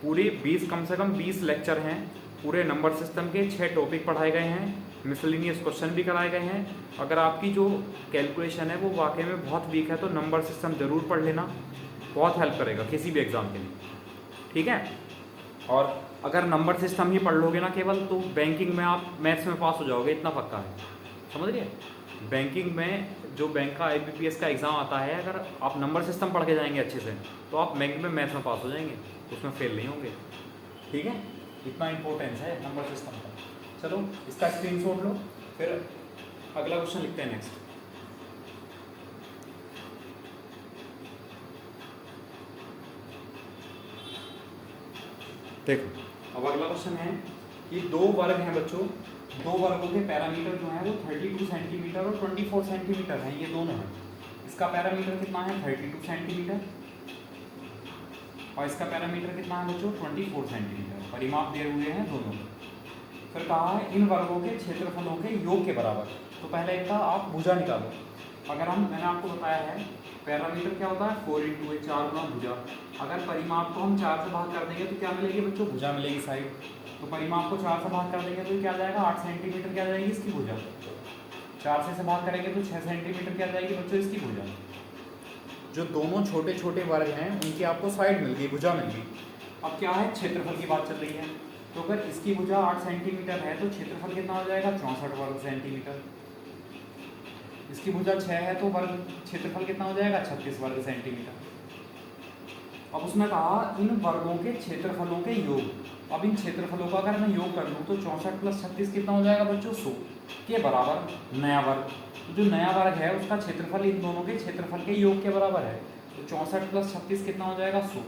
पूरी 20 कम से कम 20 लेक्चर हैं, पूरे नंबर सिस्टम के 6 टॉपिक पढ़ाए गए हैं, मिसलिनियस क्वेश्चन भी कराए गए हैं। अगर आपकी जो कैलकुलेशन है वो वाकई में बहुत वीक है तो नंबर सिस्टम ज़रूर पढ़ लेना, बहुत हेल्प करेगा किसी भी एग्ज़ाम के लिए। ठीक है, और अगर नंबर सिस्टम ही पढ़ लोगे ना केवल, तो बैंकिंग में आप मैथ्स में पास हो जाओगे, इतना पक्का है। समझ गए। बैंकिंग में जो बैंक का IBPS का एग्ज़ाम आता है, अगर आप नंबर सिस्टम पढ़ के जाएंगे अच्छे से तो आप बैंक में मैथ्स में पास हो जाएंगे, उसमें फेल नहीं होंगे। ठीक है, इतना इंपॉर्टेंस है नंबर सिस्टम का। चलो इसका स्क्रीनशॉट लो, फिर अगला क्वेश्चन लिखते हैं नेक्स्ट। देखो अब अगला क्वेश्चन है कि दो वर्ग हैं बच्चों, दो वर्गों के पैरामीटर जो है वो 32 सेंटीमीटर और 24 सेंटीमीटर हैं, ये दोनों हैं। इसका पैरामीटर कितना है 32 सेंटीमीटर और इसका पैरामीटर कितना है बच्चों 24 सेंटीमीटर, परिमाप दिए हुए हैं दोनों। फिर कहा है इन वर्गों के क्षेत्रफलों के योग के बराबर। तो पहले एक का आप भुजा निकालो। अगर मैंने आपको बताया है पैरामीटर क्या होता है 4 × 4 गुना भुजा। अगर परिमाप को हम 4 से भाग कर देंगे तो क्या मिलेगी बच्चों भुजा मिलेगी साइड। तो परिमाप को 4 से भाग कर देंगे तो क्या जाएगा 8 सेंटीमीटर क्या जाएगी इसकी भुजा। 4 से भाग करेंगे तो 6 सेंटीमीटर क्या जाएगी बच्चों इसकी भुजा। जो दोनों छोटे छोटे वर्ग हैं उनकी आपको साइड मिल गई, भुजा मिल गई। अब क्या है क्षेत्रफल की बात चल रही है, तो अगर इसकी भुजा 8 सेंटीमीटर है तो क्षेत्रफल कितना हो जाएगा 64 वर्ग सेंटीमीटर। इसकी भुजा 6 है तो वर्ग क्षेत्रफल कितना हो जाएगा 36 वर्ग सेंटीमीटर। अब उसने कहा इन वर्गों के क्षेत्रफलों के योग। अब इन क्षेत्रफलों का अगर मैं योग कर लूँ तो 64 + 36 कितना हो जाएगा बच्चों 100 के बराबर नया वर्ग। तो जो नया वर्ग है उसका क्षेत्रफल इन दोनों के क्षेत्रफल के योग के बराबर है। तो 64 + 36 कितना हो जाएगा 100।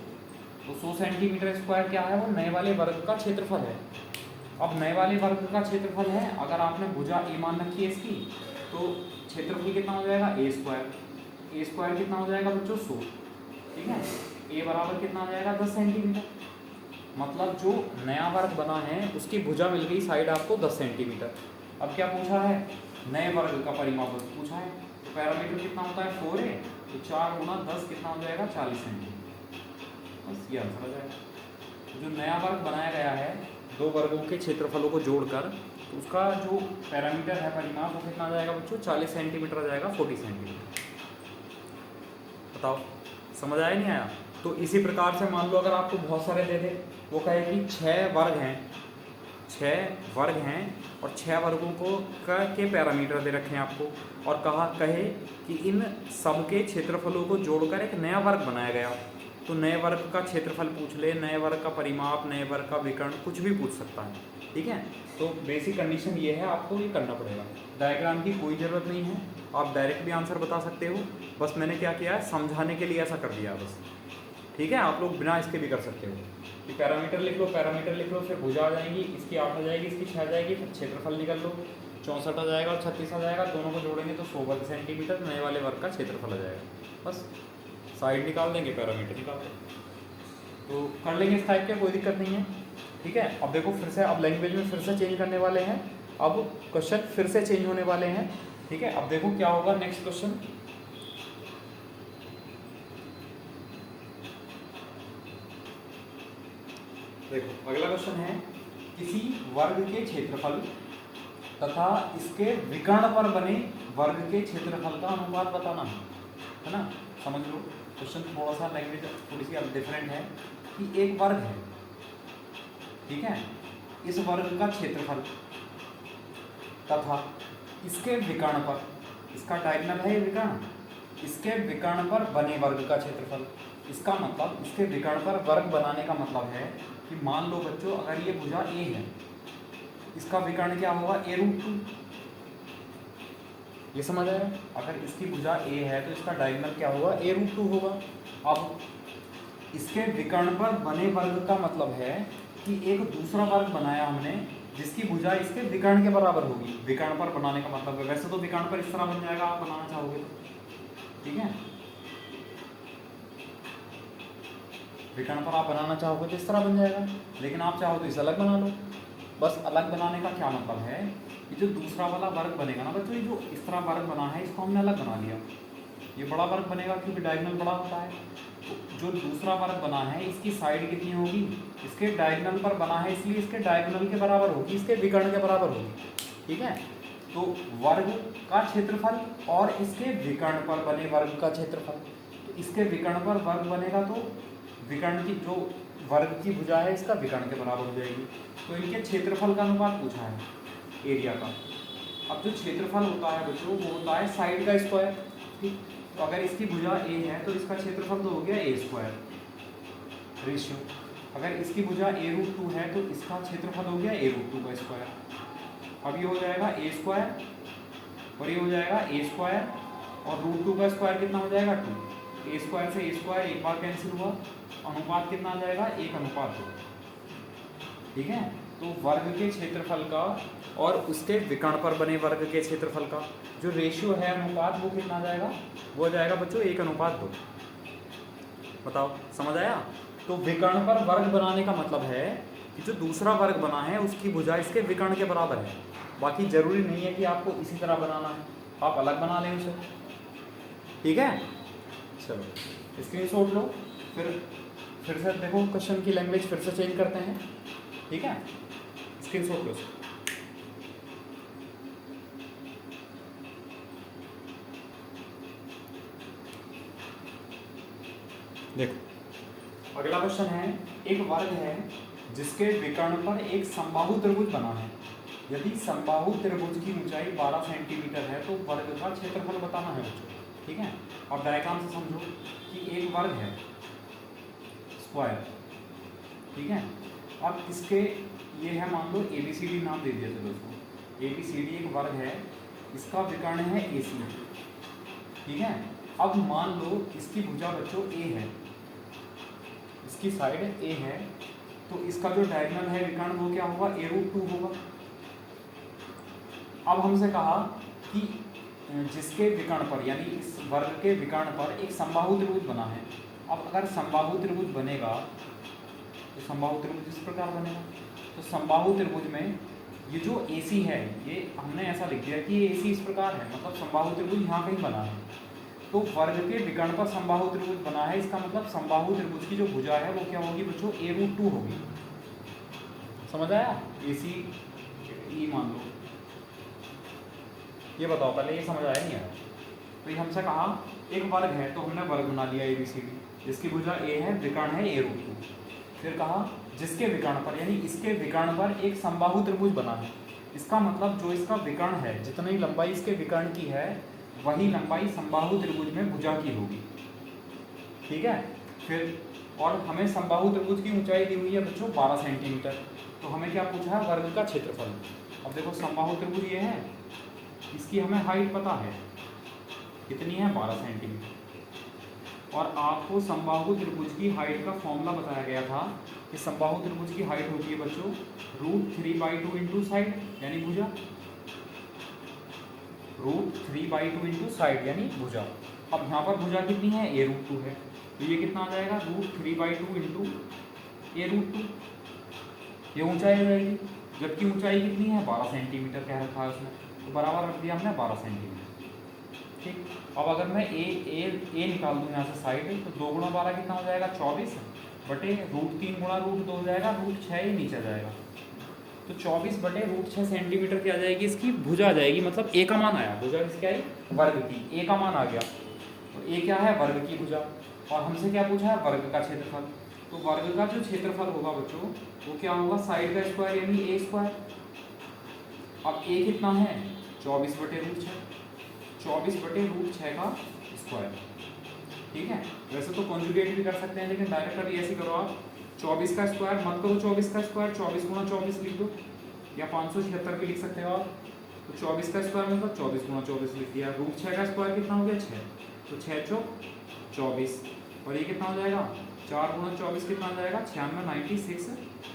तो 100 सेंटीमीटर स्क्वायर क्या है वो नए वाले वर्ग का क्षेत्रफल है। अब नए वाले वर्ग का क्षेत्रफल है, अगर आपने भुजा ए मान रखी है इसकी तो क्षेत्रफल कितना हो जाएगा ए स्क्वायर कितना हो जाएगा बच्चों 100। ठीक है, ए बराबर कितना हो जाएगा 10 सेंटीमीटर। मतलब जो नया वर्ग बना है उसकी भुजा मिल गई साइड आपको 10 सेंटीमीटर। अब क्या पूछा है नए वर्ग का परिमाप पूछा है। तो पैरामीटर कितना होता है 4 है तो 4 × 10 कितना हो जाएगा 40 सेंटीमीटर। बस ये आंसर आ जाएगा। जो नया वर्ग बनाया गया है दो वर्गों के क्षेत्रफलों को जोड़कर तो उसका जो पैरामीटर है परिमाप वो कितना आ जाएगा बच्चों 40 सेंटीमीटर आ जाएगा 40 सेंटीमीटर। बताओ समझ आया नहीं आया। तो इसी प्रकार से मान लो अगर आपको बहुत सारे दे दे, वो कहे कि 6 वर्ग हैं और 6 वर्गों को के पैरामीटर दे रखे हैं आपको, और कहे कि इन सब के क्षेत्रफलों को जोड़कर एक नया वर्ग बनाया गया। तो नए वर्ग का क्षेत्रफल पूछ ले, नए वर्ग का परिमाप, नए वर्ग का विकर्ण, कुछ भी पूछ सकता है। ठीक है, तो बेसिक कंडीशन ये है, आपको ये करना पड़ेगा। डायग्राम की कोई ज़रूरत नहीं है, आप डायरेक्ट भी आंसर बता सकते हो। बस मैंने क्या किया है समझाने के लिए ऐसा कर दिया बस। ठीक है, आप लोग बिना इसके भी कर सकते हो कि पैरामीटर लिख लो, फिर भुजा आ जाएंगी, इसकी 8 आ जाएगी, इसकी 6 आ जाएगी, फिर क्षेत्रफल निकल लो 64 आ जाएगा और 36 आ जाएगा, दोनों को जोड़ेंगे तो 100 वर्ग सेंटीमीटर नए वाले वर्ग का क्षेत्रफल आ जाएगा। बस साइड निकाल देंगे, पैरामीटर निकाल देंगे, तो कर लेंगे इस टाइप के, कोई दिक्कत नहीं है। ठीक है, अब देखो फिर से अब लैंग्वेज में फिर से चेंज करने वाले हैं, अब क्वेश्चन फिर से चेंज होने वाले हैं। ठीक है, अब देखो क्या होगा नेक्स्ट क्वेश्चन। देखो अगला क्वेश्चन है किसी वर्ग के क्षेत्रफल तथा इसके विकर्ण पर बने वर्ग के क्षेत्रफल का अनुपात बताना है ना। समझ लो क्वेश्चन थोड़ा सा लैंग्वेज थोड़ी सी डिफरेंट है कि एक वर्ग है, ठीक है, इस वर्ग का क्षेत्रफल तथा इसके विकर्ण पर, इसका डायगोनल है ये विकर्ण, इसके विकर्ण पर बने वर्ग का क्षेत्रफल। इसका मतलब इसके विकर्ण पर वर्ग बनाने का मतलब है कि मान लो बच्चों अगर ये भुजा ए है, इसका विकर्ण क्या होगा a√2। ये समझ आया, अगर इसकी भुजा ए है तो इसका डायगोनल क्या होगा a√2 होगा। अब इसके विकर्ण पर बने वर्ग का मतलब है कि एक दूसरा वर्ग बनाया हमने जिसकी भुजा इसके विकर्ण के बराबर होगी। विकर्ण पर बनाने का मतलब है, वैसे तो विकर्ण पर इस तरह बन जाएगा आप बनाना चाहोगे तो, ठीक है, विकर्ण पर आप बनाना चाहोगे तो इस तरह बन जाएगा, लेकिन आप चाहो तो इसे अलग बना लो। बस अलग बनाने का क्या मतलब है कि जो दूसरा वाला वर्ग बनेगा ना बच्चों, ये जो इस तरह वर्ग बना है इसको हमने अलग बना लिया, ये बड़ा वर्ग बनेगा क्योंकि डायगोनल बड़ा होता है। तो जो दूसरा वर्ग बना है इसकी साइड कितनी होगी, इसके डायगोनल पर बना है इसलिए इसके डायगोनल के बराबर होगी, इसके विकर्ण के बराबर होगी। ठीक है, तो वर्ग का क्षेत्रफल और इसके विकर्ण पर बने वर्ग का क्षेत्रफल, तो इसके विकर्ण पर वर्ग बनेगा तो विकर्ण की जो वर्ग की भुजा है इसका विकर्ण के बराबर हो जाएगी। तो इनके क्षेत्रफल का अनुपात पूछा है एरिया का। अब जो क्षेत्रफल होता है बच्चों वो होता है साइड का स्क्वायर। ठीक, तो अगर इसकी भुजा ए है तो इसका क्षेत्रफल तो हो गया a² रेशियो। अगर इसकी भुजा a√2 है तो इसका क्षेत्रफल हो गया a√2 का स्क्वायर। अब ये हो जाएगा a² और ये हो जाएगा a² और √2 का स्क्वायर कितना हो जाएगा 2। a² से a² एक बार कैंसिल हुआ, अनुपात कितना आ जाएगा 1:2। ठीक है। तो वर्ग के क्षेत्रफल का और उसके विकर्ण पर बने वर्ग के क्षेत्रफल का जो रेशियो है, अनुपात, वो कितना आ जाएगा? वो आ जाएगा बच्चों 1:2। बताओ, समझ आया? तो विकर्ण पर वर्ग बनाने का मतलब है कि जो दूसरा वर्ग बना है उसकी भुजा इसके विकर्ण के बराबर है। बाकी जरूरी नहीं है कि आपको इसी तरह बनाना है, आप अलग बना लें उसे। ठीक है, चलो स्क्रीनशॉट लो। फिर से देखो, क्वेश्चन की लैंग्वेज फिर से चेंज करते हैं। ठीक है, स्क्रीनशॉट लो। देखो, अगला क्वेश्चन है, एक वर्ग है जिसके विकर्ण पर एक समबाहु त्रिभुज बना है। यदि समबाहु त्रिभुज की ऊंचाई 12 सेंटीमीटर है तो वर्ग का क्षेत्रफल बताना है बच्चों। ठीक है, अब डायग्राम से समझो कि एक वर्ग है स्क्वायर। ठीक है, अब इसके ये है, मान लो ABCD नाम दे दिया था दोस्तों। ABCD एक वर्ग है, इसका विकर्ण है AC। ठीक है, अब मान लो इसकी भुजा बच्चों A है, इसकी साइड A है, तो इसका जो डायगोनल है विकर्ण वो क्या होगा? A√2 होगा। अब हमसे कहा कि जिसके विकर्ण पर, यानी इस वर्ग के विकर्ण पर एक समबाहु त्रिभुज बना है। अब अगर समबाहु त्रिभुज बनेगा तो समबाहु त्रिभुज इस प्रकार बनेगा। तो समबाहु त्रिभुज में ये जो AC है, ये हमने ऐसा लिख दिया कि ये AC इस प्रकार है, मतलब समबाहु त्रिभुज यहाँ कहीं बना है। तो वर्ग के विकर्ण पर समबाहु त्रिभुज बना है, इसका मतलब समबाहु त्रिभुज की जो भुजा है वो क्या होगी बच्चों? A√2 होगी। समझ आया? AC E मान लो। ये बताओ, पहले ये समझ आया नहीं आया? तो ये हमसे कहा एक वर्ग है, तो हमने वर्ग बना लिया ABCD, जिसकी भुजा A है, विकर्ण है A√2। फिर कहा जिसके विकर्ण पर, यानी इसके विकर्ण पर एक समबाहु त्रिभुज बना है। इसका मतलब जो इसका विकर्ण है, जितनी लंबाई इसके विकर्ण की है वही लंबाई समबाहु त्रिभुज में भुजा की होगी। ठीक है, फिर और हमें समबाहु त्रिभुज की ऊंचाई दी हुई है बच्चों 12 सेंटीमीटर। तो हमें क्या पूछा है? वर्ग का क्षेत्रफल। अब देखो, समबाहु त्रिभुज ये है, इसकी हमें हाइट पता है कितनी है? 12 सेंटीमीटर। और आपको समबाहु त्रिभुज की हाइट का फॉर्मूला बताया गया था कि समबाहु त्रिभुज की हाइट होती है बच्चों √3/2 इंटू साइड, यानी भुजा। √3/2 इंटू साइड यानी भुजा। अब यहाँ पर भुजा कितनी है? A√2 है, तो ये कितना आ जाएगा? √3/2 इंटू A√2। ये ऊंचाई हो जाएगी, जबकि ऊंचाई कितनी है? 12 सेंटीमीटर कह रखा है उसमें, तो बराबर रख दिया हमने 12 सेंटीमीटर। ठीक, अब अगर मैं ए निकाल दूँ यहाँ से साइड, तो 2 × 12 कितना हो जाएगा? 24 बटे √3 × √2 हो जाएगा, √6 ही नीचे जाएगा। तो 24 बटे √6 सेंटीमीटर की आ जाएगी इसकी भुजा आ जाएगी, मतलब A का मान आया। भुजा किसकी आई? वर्ग की। A का मान आ गया, तो A क्या है? वर्ग की भुजा। और हमसे क्या पूछा है? वर्ग का क्षेत्रफल। तो वर्ग का जो क्षेत्रफल होगा बच्चों वो क्या होगा? साइड का स्क्वायर यानी A²। अब A कितना है? 24 बटे √6, 24 बटे √6 का स्क्वायर। ठीक है, वैसे तो कॉन्जुगेट भी कर सकते हैं, लेकिन डायरेक्ट अभी ऐसे करो आप, 24 का स्क्वायर मत करो, 24 का स्क्वायर 24 × 24 लिख दो, या 576 भी लिख सकते हो आप। तो 24 का स्क्वायर मतलब 24 × 24 लिख दिया। √6 का स्क्वायर कितना हो गया? 6, तो 6 चौक 24, और ये कितना हो जाएगा? 4 × 24 कितना आ जाएगा? 96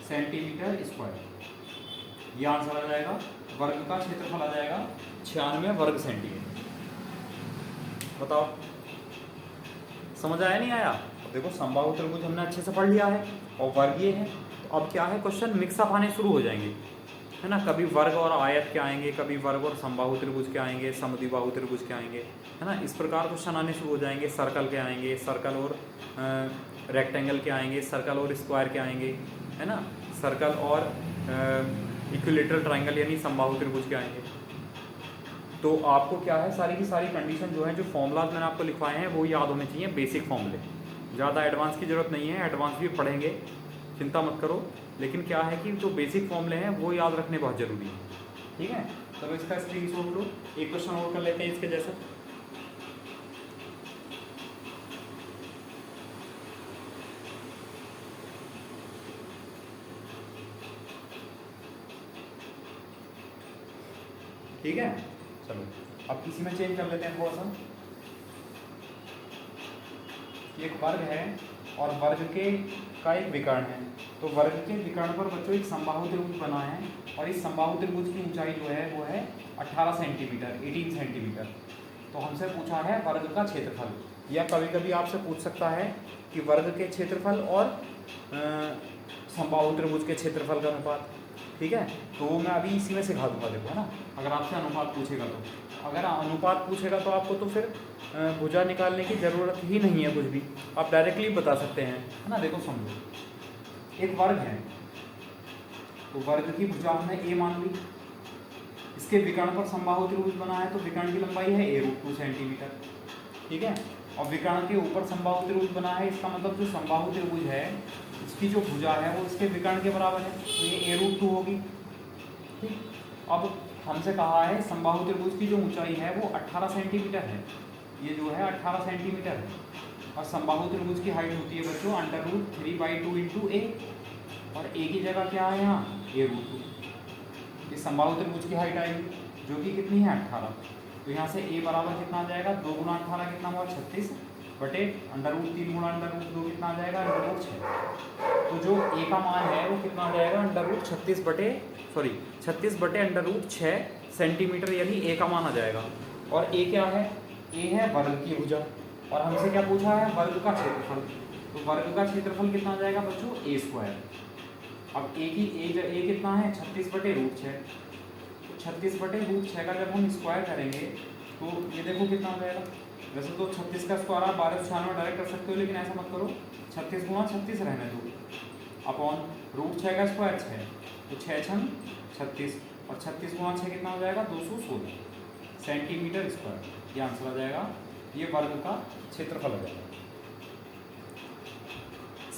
सेंटीमीटर स्क्वायर। ये आंसर आ जाएगा। वर्ग का क्षेत्रफल आ जाएगा 96 वर्ग सेंटीमीटर। बताओ, समझ आया नहीं आया? अब देखो, समबाहु त्रिभुज हमने अच्छे से पढ़ लिया है और वर्ग ये है। तो अब क्या है, क्वेश्चन मिक्सअप आने शुरू हो जाएंगे, है ना। कभी वर्ग और आयत के आएंगे, कभी वर्ग और समबाहु त्रिभुज के आएंगे, समद्विबाहु त्रिभुज के आएंगे, है ना। इस प्रकार क्वेश्चन आने शुरू हो जाएंगे। सर्कल के आएंगे, सर्कल और रेक्टेंगल के आएंगे, सर्कल और स्क्वायर के आएंगे, है ना। सर्कल और इक्विलेटरल ट्राइंगल यानी समबाहु त्रिभुज के आएंगे। तो आपको क्या है, सारी की सारी कंडीशन जो है, जो फॉर्मूलाज मैंने आपको लिखवाए हैं वो याद होने चाहिए, बेसिक फॉर्मूले। ज़्यादा एडवांस की ज़रूरत नहीं है, एडवांस भी पढ़ेंगे, चिंता मत करो। लेकिन क्या है कि जो बेसिक फॉर्मूले हैं वो याद रखने बहुत ज़रूरी है। ठीक है, चलो इसका स्क्रीनशॉट लो। एक क्वेश्चन और कर लेते हैं इसके जैसा। ठीक है, चलो अब किसी में चेंज कर लेते हैं थोड़ा सा। एक वर्ग है और वर्ग के का एक विकर्ण है। तो वर्ग के विकर्ण पर बच्चों एक समबाहु त्रिभुज बना है और इस समबाहु त्रिभुज की ऊंचाई जो है वो है 18 सेंटीमीटर 18 सेंटीमीटर। तो हमसे पूछा है वर्ग का क्षेत्रफल, या कभी कभी आपसे पूछ सकता है कि वर्ग के क्षेत्रफल और समबाहु त्रिभुज के क्षेत्रफल का अनुपात। ठीक है, तो मैं अभी इसी में सिखा दूंगा, देखो है ना। अगर आपसे अनुपात पूछेगा तो अगर अनुपात पूछेगा तो आपको तो फिर भुजा निकालने की ज़रूरत ही नहीं है कुछ भी, आप डायरेक्टली बता सकते हैं, है ना। देखो समझो, एक वर्ग है तो वर्ग की भुजा हमने ए मान ली, इसके विकर्ण पर समबाहु त्रिभुज बना है तो विकर्ण की लंबाई है a√2 सेंटीमीटर। ठीक है, और विकर्ण के ऊपर समबाहु त्रिभुज बना है, इसका मतलब जो समबाहु त्रिभुज है इसकी जो भुजा है वो इसके विकर्ण के बराबर है, तो ये a√2 होगी। ठीक, अब हमसे कहा है समबाहु त्रिभुज की जो ऊंचाई है वो 18 सेंटीमीटर है, ये जो है 18 सेंटीमीटर है, और समबाहु त्रिभुज की हाइट होती है बच्चों √3/2 इंटू ए, और ए की जगह क्या है यहाँ a√2। इस समबाहु त्रिभुज की हाइट आएगी जो कि कितनी है 18, तो यहाँ से a बराबर कितना आ जाएगा 2 गुना 18 कितना हुआ 36 बटे √3 गुना √2 कितना आ जाएगा √6। तो जो a का मान है वो कितना आ जाएगा √36 बटे √6 सेंटीमीटर, यानी a का मान आ जाएगा। और a क्या है, a है वर्ग की भुजा, और हमसे क्या पूछा है वर्ग का क्षेत्रफल, तो वर्ग का क्षेत्रफल कितना आ जाएगा बच्चों a²। अब a कितना है 36 बटे √6, तो 36 बटे √6 का जब हम स्क्वायर करेंगे तो ये देखो कितना हो जाएगा। वैसे तो 36 का स्क्वायर आप 1296 डायरेक्ट कर सकते हो, लेकिन ऐसा मत करो, 36 गुना 36 रहने दो, अपॉन √6 का स्क्वायर 6, तो 6 छन 36, और 36 गुना 6 कितना हो जाएगा 216 सेंटीमीटर स्क्वायर, ये आंसर आ जाएगा, ये वर्ग का क्षेत्रफल हो जाएगा।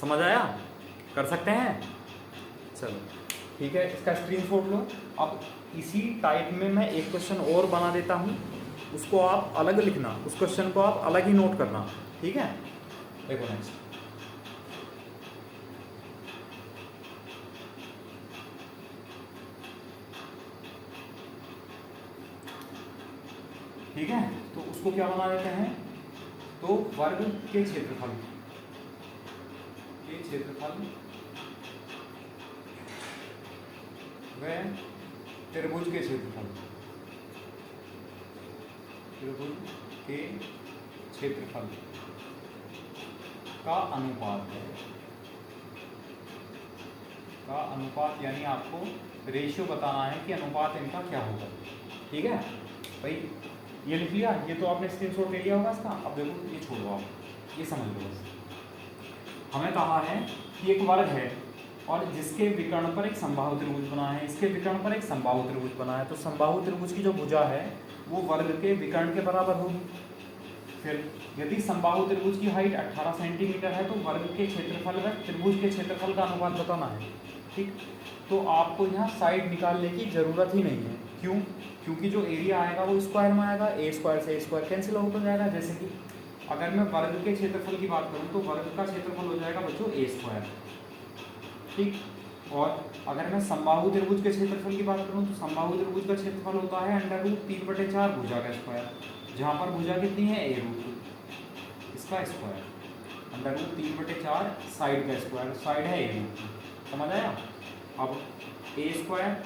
समझ आया, कर सकते हैं, चलो ठीक है, इसका स्क्रीनशॉट लो। अब इसी टाइप में मैं एक क्वेश्चन और बना देता हूँ, उसको आप अलग लिखना, उस क्वेश्चन को आप अलग ही नोट करना, ठीक है। देखो नेक्स्ट, ठीक है, तो उसको क्या बना देते हैं, तो वर्ग के क्षेत्रफल व त्रिभुज के क्षेत्रफल का अनुपात है, यानी आपको रेशियो बताना है कि अनुपात इनका क्या होगा। ठीक है भाई, ये लिख लिया, ये तो आपने स्क्रीनशॉट ले लिया होगा इसका। अब देखो ये छोड़ो, आप ये समझ लो बस। हमें कहा है कि एक वर्ग है और जिसके विकर्ण पर एक समबाहु त्रिभुज बना है, इसके विकर्ण पर एक समबाहु त्रिभुज बना है, तो समबाहु त्रिभुज की जो भुजा है वो वर्ग के विकर्ण के बराबर होगी। फिर यदि समबाहु त्रिभुज की हाइट 18 सेंटीमीटर है तो वर्ग के क्षेत्रफल व त्रिभुज के क्षेत्रफल का अनुपात बताना है। ठीक, तो आपको यहाँ साइड निकालने की ज़रूरत ही नहीं है। क्यों? क्योंकि जो एरिया आएगा वो स्क्वायर में आएगा, a स्क्वायर से a स्क्वायर कैंसिल आउट हो जाएगा। जैसे कि अगर मैं वर्ग के क्षेत्रफल की बात करूँ तो वर्ग का क्षेत्रफल हो जाएगा बच्चों a स्क्वायर। ठीक, और अगर मैं समबाहु त्रिभुज के क्षेत्रफल की बात करूँ तो समबाहु त्रिभुज का क्षेत्रफल होता है √3/4 भुजा का स्क्वायर, जहाँ पर भुजा कितनी है a√2, इसका स्क्वायर, √3/4 साइड का स्क्वायर, साइड है a√2। समझ आया? अब a square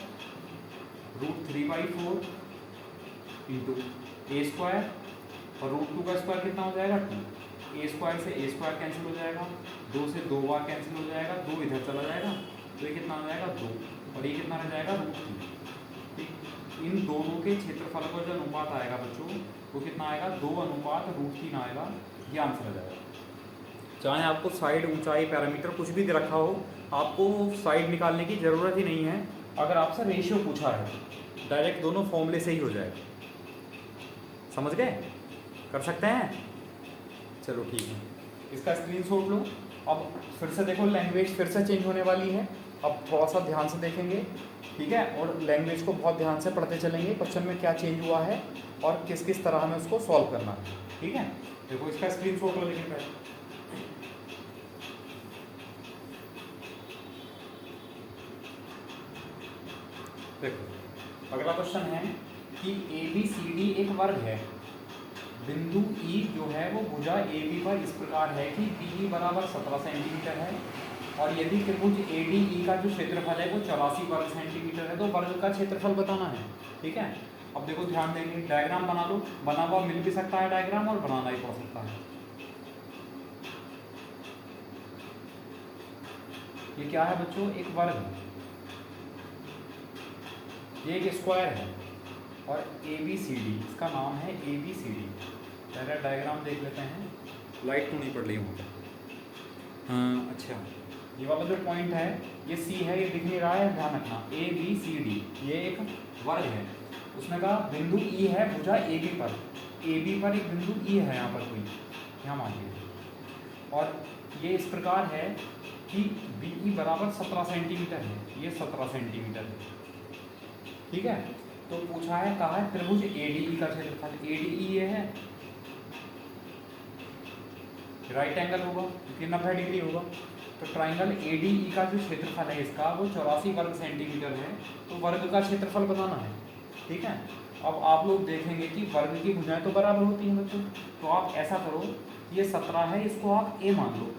√3/4 into a square और √2 का स्क्वायर कितना हो जाएगा 2, a स्क्वायर से a स्क्वायर कैंसिल हो जाएगा, 2 से 2 बार कैंसिल हो जाएगा, 2 इधर चला जाएगा, तो ये कितना हो जाएगा 2, और ये कितना रह जाएगा √3। ठीक, इन दोनों के क्षेत्रफल का जो अनुपात आएगा बच्चों वो कितना आएगा 2:√3 आएगा, ये आंसर आ जाएगा। चाहे आपको साइड ऊंचाई पैरामीटर कुछ भी दे रखा हो, आपको साइड निकालने की ज़रूरत ही नहीं है। अगर आपसे रेशियो पूछा है डायरेक्ट दोनों फॉर्मूले से ही हो जाएगा। समझ गए? कर सकते हैं? चलो ठीक है, इसका स्क्रीनशॉट लो। अब फिर से देखो, लैंग्वेज फिर से चेंज होने वाली है, अब थोड़ा सा ध्यान से देखेंगे, ठीक है, और लैंग्वेज को बहुत ध्यान से पढ़ते चलेंगे, क्वेश्चन में क्या चेंज हुआ है और किस किस तरह हमें उसको सॉल्व करना है। ठीक है, देखो इसका स्क्रीनशॉट लो। लेकिन पहले देखो, अगला क्वेश्चन है कि ABCD एक वर्ग है, बिंदु E जो है वो भुजा AB पर इस प्रकार है कि DE बराबर 17 सेंटीमीटर है और यदि त्रिभुज ADE का जो क्षेत्रफल है वो 84 वर्ग सेंटीमीटर है तो वर्ग का क्षेत्रफल बताना है। ठीक है, अब देखो ध्यान देंगे, डायग्राम बना लो, बना हुआ मिल भी सकता है डायग्राम और बनाना ही पड़ सकता है। ये क्या है बच्चों, एक वर्ग, ये एक स्क्वायर है और ABCD, इसका नाम है ABCD। पहले डायग्राम देख लेते हैं, लाइट तो नहीं पड़ रही वहाँ पर। हाँ अच्छा, ये वाला जो पॉइंट है ये C है, ये दिख नहीं रहा है, ध्यान रखना, ABCD ये एक वर्ग है। उसने कहा बिंदु E है भुजा AB पर, AB पर एक बिंदु E है यहाँ पर कोई, यहाँ मानिए, और ये इस प्रकार है कि BE बराबर 17 सेंटीमीटर है, ये 17 सेंटीमीटर है। ठीक है, तो पूछा है, कहा है त्रिभुज ADE का क्षेत्रफल, ADE ये है, राइट एंगल होगा क्योंकि 90 डिग्री होगा, तो ट्राइंगल ADE का जो क्षेत्रफल है इसका वो 84 वर्ग सेंटीमीटर है, तो वर्ग का क्षेत्रफल बताना है। ठीक है, अब आप लोग देखेंगे कि वर्ग की भुजाएं तो बराबर होती हैं बच्चों, तो आप ऐसा करो, ये 17 है, इसको आप A मान लो,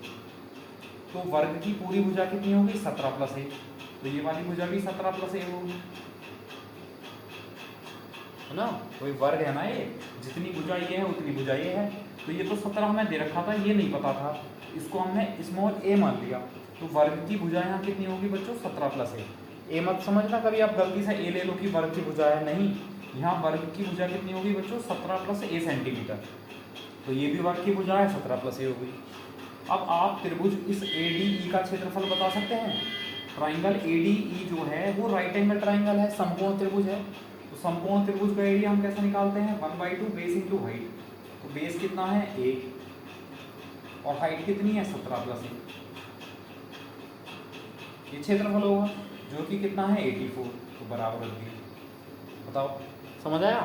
तो वर्ग की पूरी भुजा कितनी होगी, 17 + A, तो ये वाली भुजा भी 17 + A होगी, है ना, कोई वर्ग है ना, ये जितनी भुजा ये है उतनी भुजा ये है, तो ये तो 17 हमें दे रखा था, ये नहीं पता था, इसको हमने स्मॉल a मान लिया, तो वर्ग की भुजा यहाँ कितनी होगी बच्चों, 17 + A। मत समझना कभी आप गलती से A ले लो कि वर्ग की भुजा है, नहीं, यहाँ वर्ग की भुजा कितनी होगी बच्चों, 17 + A सेंटीमीटर, तो ये भी वर्ग की भुजा है, 17 + A होगी। अब आप त्रिभुज इस ADE का क्षेत्रफल बता सकते हैं, ट्राइंगल ADE जो है वो राइट एंगल ट्राइंगल है, समकोण त्रिभुज है, तो समकोण त्रिभुज का एरिया हम कैसे निकालते हैं, 1/2 बेस इंटू हाइट, तो बेस कितना है 1 और हाइट कितनी है 17 + A, ये क्षेत्रफल होगा जो कि कितना है 84, तो बराबर रख दिया। बताओ समझ आया,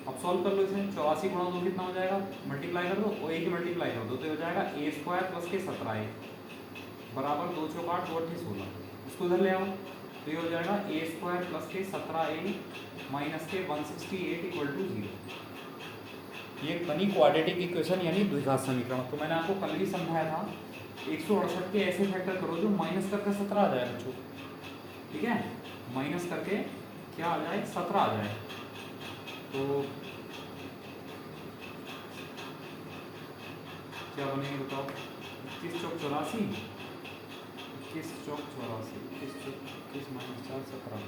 अब सॉल्व कर लो इसे, 84 × 2 कितना हो जाएगा, मल्टीप्लाई कर दो और 1 मल्टीप्लाई कर दो तो हो जाएगा A² + के 17A बराबर 2 × 8 2 × 16, इसको इधर ले आओ तो ये हो जाएगा A² + के 17A माइनस के 168 = 0। ये बनी क्वाड्रेटिक इक्वेशन यानी द्विघात समीकरण। तो मैंने आपको कल भी समझाया था, 168 के ऐसे फैक्टर करो जो माइनस करके 17 आ जाए बच्चों। ठीक है, माइनस करके क्या आ जाए, 17 आ जाए, तो क्या बनेंगे बताओ, 21 चौक 84, 21 चौक 84, 21 चौक 21 - 4 17,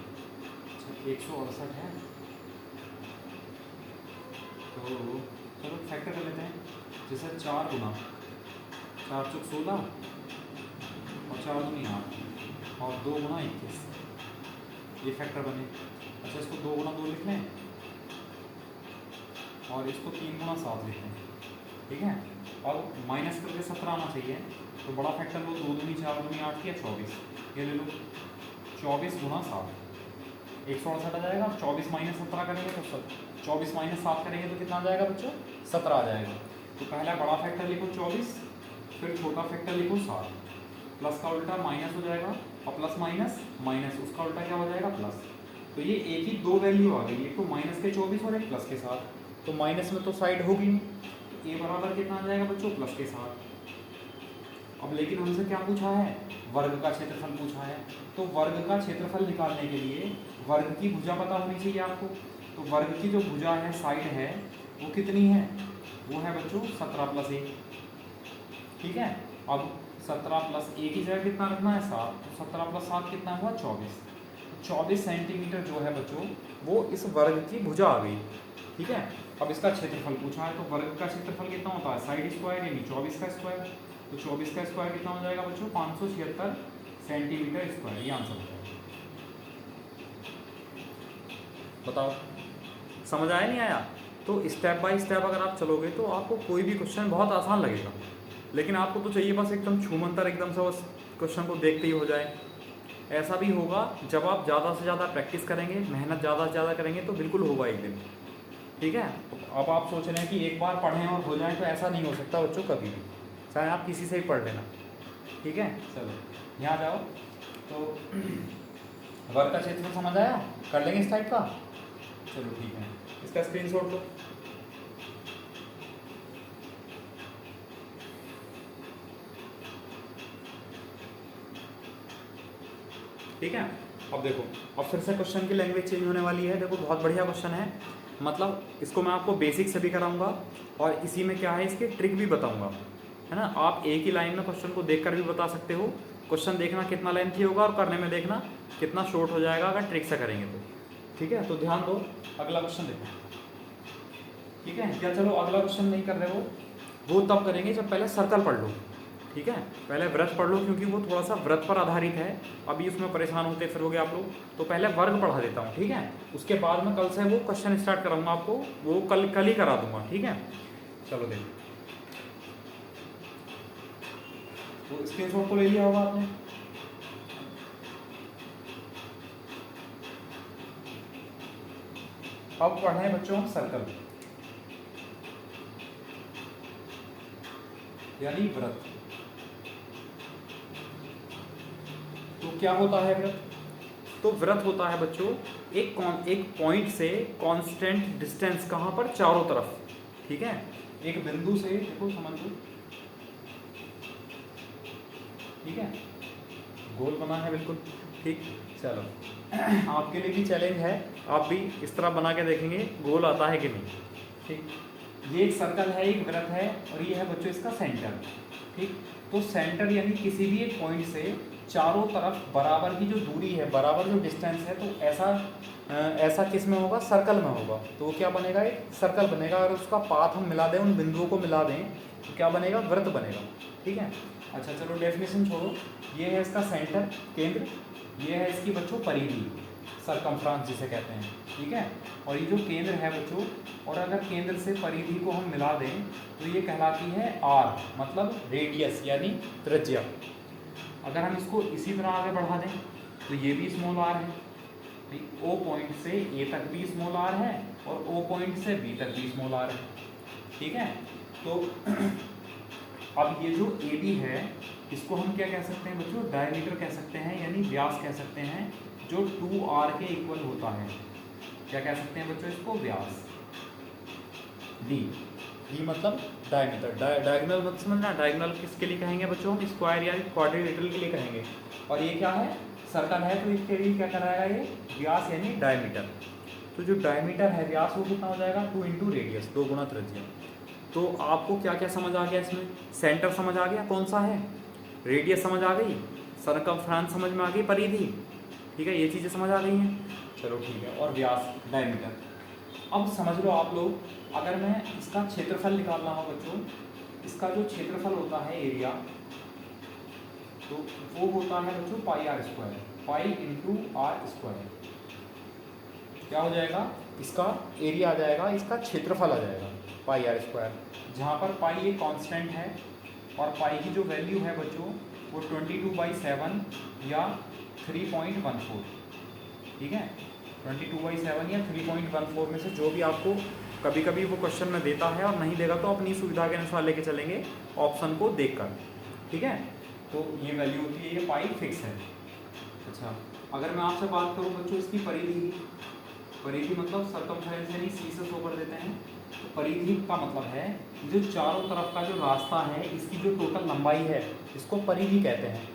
अच्छा 168 है, तो चलो फैक्टर कर लेते हैं, जैसे 4 × 4 चौक 16 और 4 दूनी 8 और 2 × 21, ये फैक्टर बने। अच्छा इसको 2 × 2 लिख लें और इसको 3 × 7 लिख लें। ठीक है, और माइनस करके 17 आना चाहिए, तो बड़ा फैक्टर लो, 2 दूनी 4 दूनी 8 या 24, ये ले लो 24 × 7 168 आ जाएगा, 24 - 17 करेंगे तो 24 - 7 करेंगे तो कितना आ जाएगा बच्चों, 17 आ जाएगा। तो पहला बड़ा फैक्टर लिखो 24, फिर छोटा फैक्टर लिखो 7, प्लस का उल्टा माइनस हो जाएगा और प्लस माइनस माइनस, उसका उल्टा क्या हो जाएगा प्लस, तो ये एक ही दो वैल्यू आ गई, एक तो माइनस के 24 और एक प्लस के 7, तो माइनस में तो साइड होगी नहीं, तो A बराबर कितना आ जाएगा बच्चों, प्लस के 7। अब लेकिन हमसे क्या पूछा है, वर्ग का क्षेत्रफल पूछा है, तो वर्ग का क्षेत्रफल निकालने के लिए वर्ग की भुजा पता होनी चाहिए आपको, तो वर्ग की जो भुजा है साइड है वो कितनी है, वो है बच्चों 17 + A। ठीक है, अब 17 + A की जगह कितना रखना है 7, तो 17 + 7 कितना हुआ 24, 24 सेंटीमीटर जो है बच्चों वो इस वर्ग की भुजा आ गई। ठीक है, अब इसका क्षेत्रफल पूछा है, तो वर्ग का क्षेत्रफल कितना होता है, साइड स्क्वायर यानी 24 का स्क्वायर, तो 24 का स्क्वायर कितना हो जाएगा बच्चों 576 सेंटीमीटर स्क्वायर, ये आंसर होता है। बताओ समझ आया नहीं आया, तो स्टेप बाय स्टेप अगर आप चलोगे तो आपको कोई भी क्वेश्चन बहुत आसान लगेगा, लेकिन आपको तो चाहिए बस एकदम छूमंतर एकदम से उस क्वेश्चन को देखते ही हो जाए। ऐसा भी होगा जब आप ज़्यादा से ज़्यादा प्रैक्टिस करेंगे, मेहनत ज़्यादा से ज़्यादा करेंगे तो बिल्कुल होगा एक दिन। ठीक है, अब आप सोच रहे हैं कि एक बार पढ़ें और हो जाए, तो ऐसा नहीं हो सकता बच्चों कभी भी, चाहे आप किसी से ही पढ़ लेना। ठीक है, चलो यहाँ जाओ, तो वर्ग का क्षेत्रफल समझ आया, कर लेंगे इस टाइप का। चलो ठीक है, इसका स्क्रीनशॉट लो। ठीक है। अब देखो, अब फिर से क्वेश्चन की लैंग्वेज चेंज होने वाली है। देखो बहुत बढ़िया क्वेश्चन है, मतलब इसको मैं आपको बेसिक से भी कराऊंगा और इसी में क्या है इसके ट्रिक भी बताऊंगा, है ना। आप एक ही लाइन में क्वेश्चन को देखकर भी बता सकते हो। क्वेश्चन देखना कितना लेंथी होगा और करने में देखना कितना शॉर्ट हो जाएगा अगर ट्रिक से करेंगे तो। ठीक है, तो ध्यान दो, अगला क्वेश्चन देखो। ठीक है, क्या चलो अगला क्वेश्चन नहीं कर रहे हो, वो तब करेंगे जब पहले सर्कल पढ़ लो। ठीक है, पहले व्रत पढ़ लो क्योंकि वो थोड़ा सा व्रत पर आधारित है। अभी उसमें परेशान होते फिरोगे आप लोग, तो पहले वर्ग पढ़ा देता हूँ। ठीक है, उसके बाद में कल से वो क्वेश्चन स्टार्ट कराऊंगा आपको, वो कल ही करा दूंगा। ठीक है, चलो देखो, तो स्क्रीनशॉट तो ले लिया होगा आपने। अब पढ़ना है बच्चों हम सर्कल, यानी व्रत। तो क्या होता है व्रत? तो व्रत होता है बच्चों एक पॉइंट से कांस्टेंट डिस्टेंस, कहाँ पर, चारों तरफ। ठीक है, एक बिंदु से, देखो समझ लो, ठीक है, गोल बना है बिल्कुल। ठीक, चलो आपके लिए भी चैलेंज है, आप भी इस तरह बना के देखेंगे गोल आता है कि नहीं। ठीक, ये एक सर्कल है, एक वृत्त है, और ये है बच्चों इसका सेंटर। ठीक, तो सेंटर यानी किसी भी एक पॉइंट से चारों तरफ बराबर की जो दूरी है, बराबर जो डिस्टेंस है, तो ऐसा किस में होगा, सर्कल में होगा। तो वो क्या बनेगा, एक सर्कल बनेगा। अगर उसका पाथ हम मिला दें, उन बिंदुओं को मिला दें, तो क्या बनेगा, वृत्त बनेगा। ठीक है, अच्छा चलो डेफिनेशन छोड़ो, ये है इसका सेंटर, केंद्र, ये है इसकी बच्चों परिधि, सरकमफ्रेंस जिसे कहते हैं। ठीक है, और ये जो केंद्र है बच्चों, और अगर केंद्र से परिधि को हम मिला दें तो ये कहलाती है आर, मतलब रेडियस यानी त्रिज्या। अगर हम इसको इसी तरह आगे बढ़ा दें तो ये भी स्मॉल आर है, ओ पॉइंट से ए तक भी स्मॉल आर है, और ओ पॉइंट से बी तक भी स्मॉल आर है। ठीक है, तो अब ये जो ए बी है, इसको हम क्या कह सकते हैं बच्चों, डायमीटर कह सकते हैं, यानी व्यास कह सकते हैं, जो 2r के इक्वल होता है। क्या कह सकते हैं बच्चों इसको, व्यास। डी, डी मतलब डायमीटर। डायगोनल मत समझना, डायगोनल किसके लिए कहेंगे बच्चों, हम स्क्वायर या क्वाड्रिलेटरल के लिए कहेंगे। और ये क्या है, सर्कल है, तो इसके लिए क्या कराएगा, ये व्यास यानी डायमीटर। तो जो डायमीटर है, व्यास, वो कितना हो जाएगा, 2 इंटू रेडियस, 2 गुना त्रिज्या। तो आपको क्या क्या समझ आ गया इसमें, सेंटर समझ आ गया कौन सा है, रेडियस समझ आ गई, सरकमफ्रेंस समझ में आ गई, परिधि। ठीक है, ये चीज़ें समझ आ गई हैं, चलो ठीक है, और व्यास डायमीटर। अब समझ लो आप लोग, अगर मैं इसका क्षेत्रफल निकालना हो बच्चों, इसका जो क्षेत्रफल होता है एरिया, तो वो होता है बच्चों pi are square, pi into R square. क्या हो जाएगा, इसका एरिया आ जाएगा, इसका क्षेत्रफल आ जाएगा पाई आर स्क्वायर, जहाँ पर पाई एक कांस्टेंट है और पाई की जो वैल्यू है बच्चों वो 22/7 या 3.14। ठीक है, 22/7 या 3.14 में से जो भी आपको कभी कभी वो क्वेश्चन में देता है, और नहीं देगा तो अपनी सुविधा के अनुसार लेके चलेंगे ऑप्शन को देखकर। ठीक है, तो ये वैल्यू होती है, ये पाई फिक्स है। अच्छा, अगर मैं आपसे बात करूँ बच्चों इसकी परिधि, परिधि मतलब सरकमफ्रेंस यानी सी से शो कर देते हैं। तो परिधि का मतलब है जो चारों तरफ का जो रास्ता है, इसकी जो टोटल लंबाई है, इसको परिधि कहते हैं।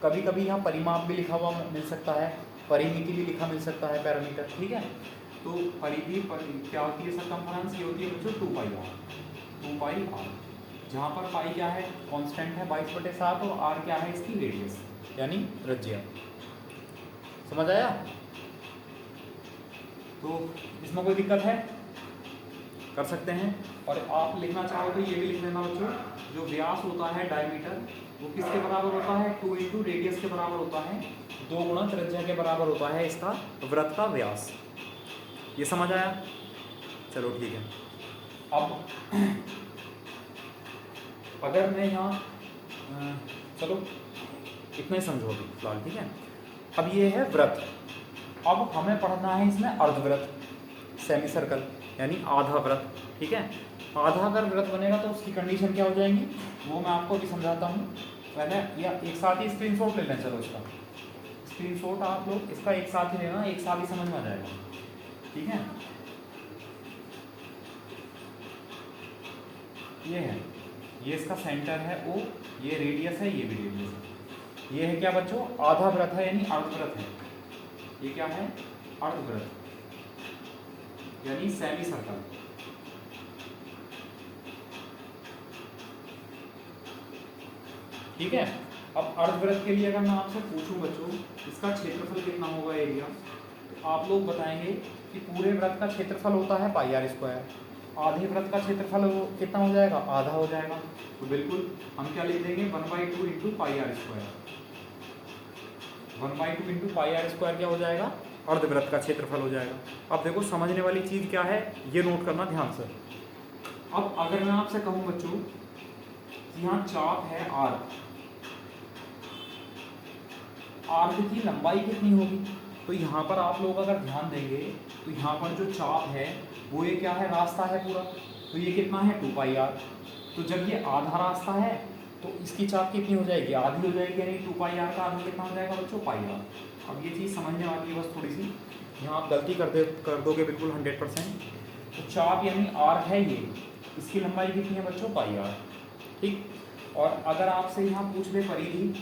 कभी कभी यहाँ परिमाप भी लिखा हुआ मिल सकता है, परिमिति भी लिखा मिल सकता है, पैरामीटर। ठीक है, तो परिधि क्या होती है, सरकमफ्रेंस, ये होती है बच्चों 2πr, जहाँ पर पाई क्या है, कांस्टेंट है 22/7, और आर क्या है, इसकी रेडियस यानी त्रिज्या। समझ आया? तो इसमें कोई दिक्कत है, कर सकते हैं। और आप लिखना चाहो तो ये भी लिख लेना बच्चों, जो व्यास होता है डायमीटर, वो किसके बराबर होता है, 2 इंटू रेडियस के बराबर होता है, 2 गुना त्रिज्या के बराबर होता है इसका वृत्त का व्यास। ये समझ आया? चलो ठीक है। अब अगर मैं यहाँ चलो इतना ही समझो अभी फिलहाल। ठीक है, अब ये है वृत्त। अब हमें पढ़ना है इसमें अर्धवृत्त, सेमी सर्कल यानी आधा वृत्त। ठीक है, आधा अगर वृत्त बनेगा तो उसकी कंडीशन क्या हो जाएंगी, वो मैं आपको अभी समझाता हूँ। पहले या एक साथ ही स्क्रीनशॉट ले लें, चलो इसका स्क्रीनशॉट आप लोग इसका एक साथ ही लेना, एक साथ ही समझ में आ जाएगा। ठीक है, ये है, ये इसका सेंटर है ओ, ये रेडियस है, ये भी रेडियस है। ये है क्या बच्चों, आधा वृत्त है यानी अर्धवृत्त है। ये क्या है, अर्धवृत्त यानी सेमी सर्कल। ठीक है। अब अर्धवृत्त के लिए अगर मैं आपसे पूछूं बच्चों इसका क्षेत्रफल कितना होगा एरिया, तो आप लोग बताएंगे कि पूरे वृत्त का क्षेत्रफल होता है पाई आर स्क्वायर, आधे वृत्त का क्षेत्रफल कितना हो जाएगा, आधा हो जाएगा। तो बिल्कुल हम क्या लिख देंगे, 1/2 into pi are square. 1/2 into pi are square क्या हो जाएगा, अर्धवृत्त का क्षेत्रफल हो जाएगा। अब देखो समझने वाली चीज़ क्या है, ये नोट करना ध्यान से। अब अगर मैं आपसे कहूँ बच्चों कि यहाँ चाप है आर, आर्क की लंबाई कितनी होगी, तो यहाँ पर आप लोग अगर ध्यान देंगे तो यहाँ पर जो चाप है वो ये क्या है, रास्ता है पूरा, तो ये कितना है 2 पाई आर। तो जब ये आधा रास्ता है तो इसकी चाप कितनी हो जाएगी, आधी हो जाएगी, यानी 2 पाई आर का आधा कितना हो जाएगा बच्चों, पाई आर। अब ये चीज़ समझने वाली है बस थोड़ी सी, यहाँ आप गलती कर दोगे बिल्कुल 100%। तो चाप यानी आर है ये, इसकी लंबाई कितनी है बच्चों, पाई आर। ठीक। और अगर आपसे यहाँ पूछ ले परिधि,